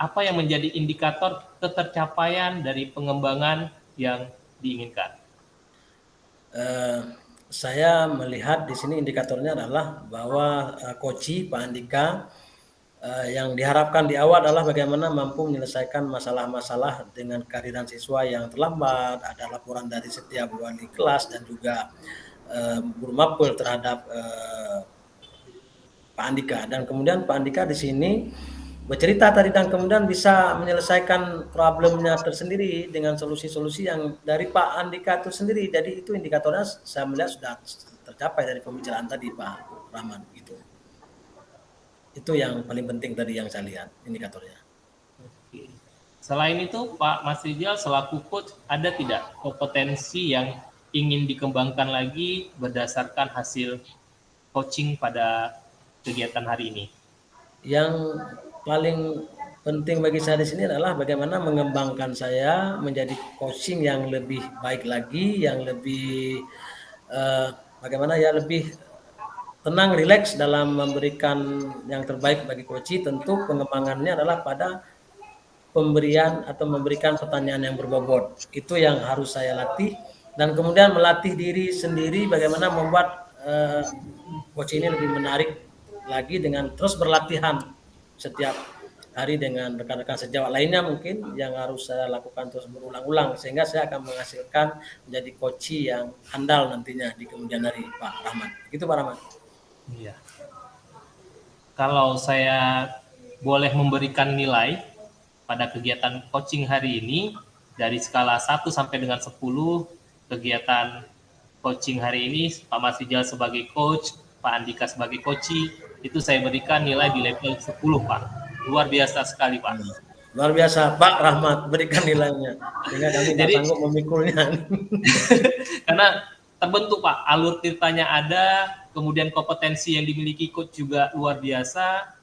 apa yang menjadi indikator ketercapaian dari pengembangan yang diinginkan? Saya melihat di sini indikatornya adalah bahwa coach Pak Andika yang diharapkan di awal adalah bagaimana mampu menyelesaikan masalah-masalah dengan kehadiran siswa yang terlambat, ada laporan dari setiap wali kelas dan juga guru mapel terhadap Pak Andika, dan kemudian Pak Andika di sini bercerita tadi dan kemudian bisa menyelesaikan problemnya tersendiri dengan solusi-solusi yang dari Pak Andika itu sendiri. Jadi itu indikatornya saya melihat sudah tercapai dari pembicaraan tadi Pak Rahman gitu. Itu yang paling penting tadi yang saya lihat indikatornya. Oke. Selain itu Pak Mas Rijal selaku coach ada tidak kompetensi yang ingin dikembangkan lagi berdasarkan hasil coaching pada kegiatan hari ini? Yang paling penting bagi saya di sini adalah bagaimana mengembangkan saya menjadi coaching yang lebih baik lagi, yang lebih bagaimana ya lebih tenang, rileks dalam memberikan yang terbaik bagi coach. Tentu pengembangannya adalah pada pemberian atau memberikan pertanyaan yang berbobot. Itu yang harus saya latih, dan kemudian melatih diri sendiri bagaimana membuat coach ini lebih menarik lagi dengan terus berlatihan setiap hari dengan rekan-rekan sejawat lainnya mungkin yang harus saya lakukan terus berulang-ulang sehingga saya akan menghasilkan menjadi coach yang handal nantinya di kemudian hari Pak Rahman. Gitu Pak Rahman. Iya. Kalau saya boleh memberikan nilai pada kegiatan coaching hari ini dari skala 1 sampai dengan 10, kegiatan coaching hari ini Pak Mas Rijal sebagai coach, Pak Andika sebagai coach, itu saya berikan nilai di level 10 Pak. Luar biasa sekali Pak. Luar biasa, Pak Rahmat, berikan nilainya. Sehingga kami tidak Jadi- sanggup memikulnya. Karena terbentuk Pak, alur ceritanya ada, kemudian kompetensi yang dimiliki coach juga luar biasa.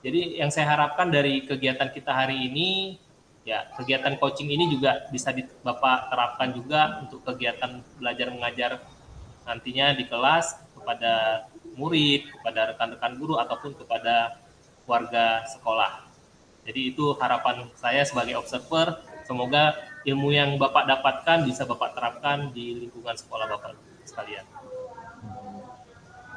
Jadi yang saya harapkan dari kegiatan kita hari ini, ya kegiatan coaching ini juga bisa Bapak terapkan juga untuk kegiatan belajar mengajar nantinya di kelas kepada murid, kepada rekan-rekan guru ataupun kepada warga sekolah. Jadi itu harapan saya sebagai observer, semoga ilmu yang Bapak dapatkan bisa Bapak terapkan di lingkungan sekolah Bapak sekalian.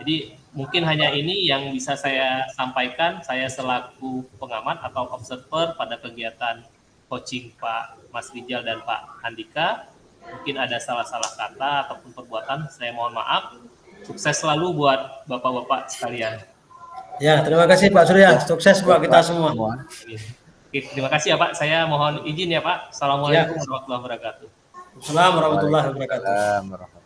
Jadi mungkin hanya ini yang bisa saya sampaikan, saya selaku pengamat atau observer pada kegiatan coaching Pak Mas Rijal dan Pak Andika. Mungkin ada salah-salah kata ataupun perbuatan, saya mohon maaf. Sukses selalu buat Bapak-Bapak sekalian. Ya, terima kasih Pak Surya. Sukses buat kita semua. Oke, terima kasih ya Pak. Saya mohon izin ya Pak. Assalamualaikum warahmatullahi wabarakatuh. Assalamualaikum warahmatullahi wabarakatuh. Waalaikumsalam warahmatullahi wabarakatuh.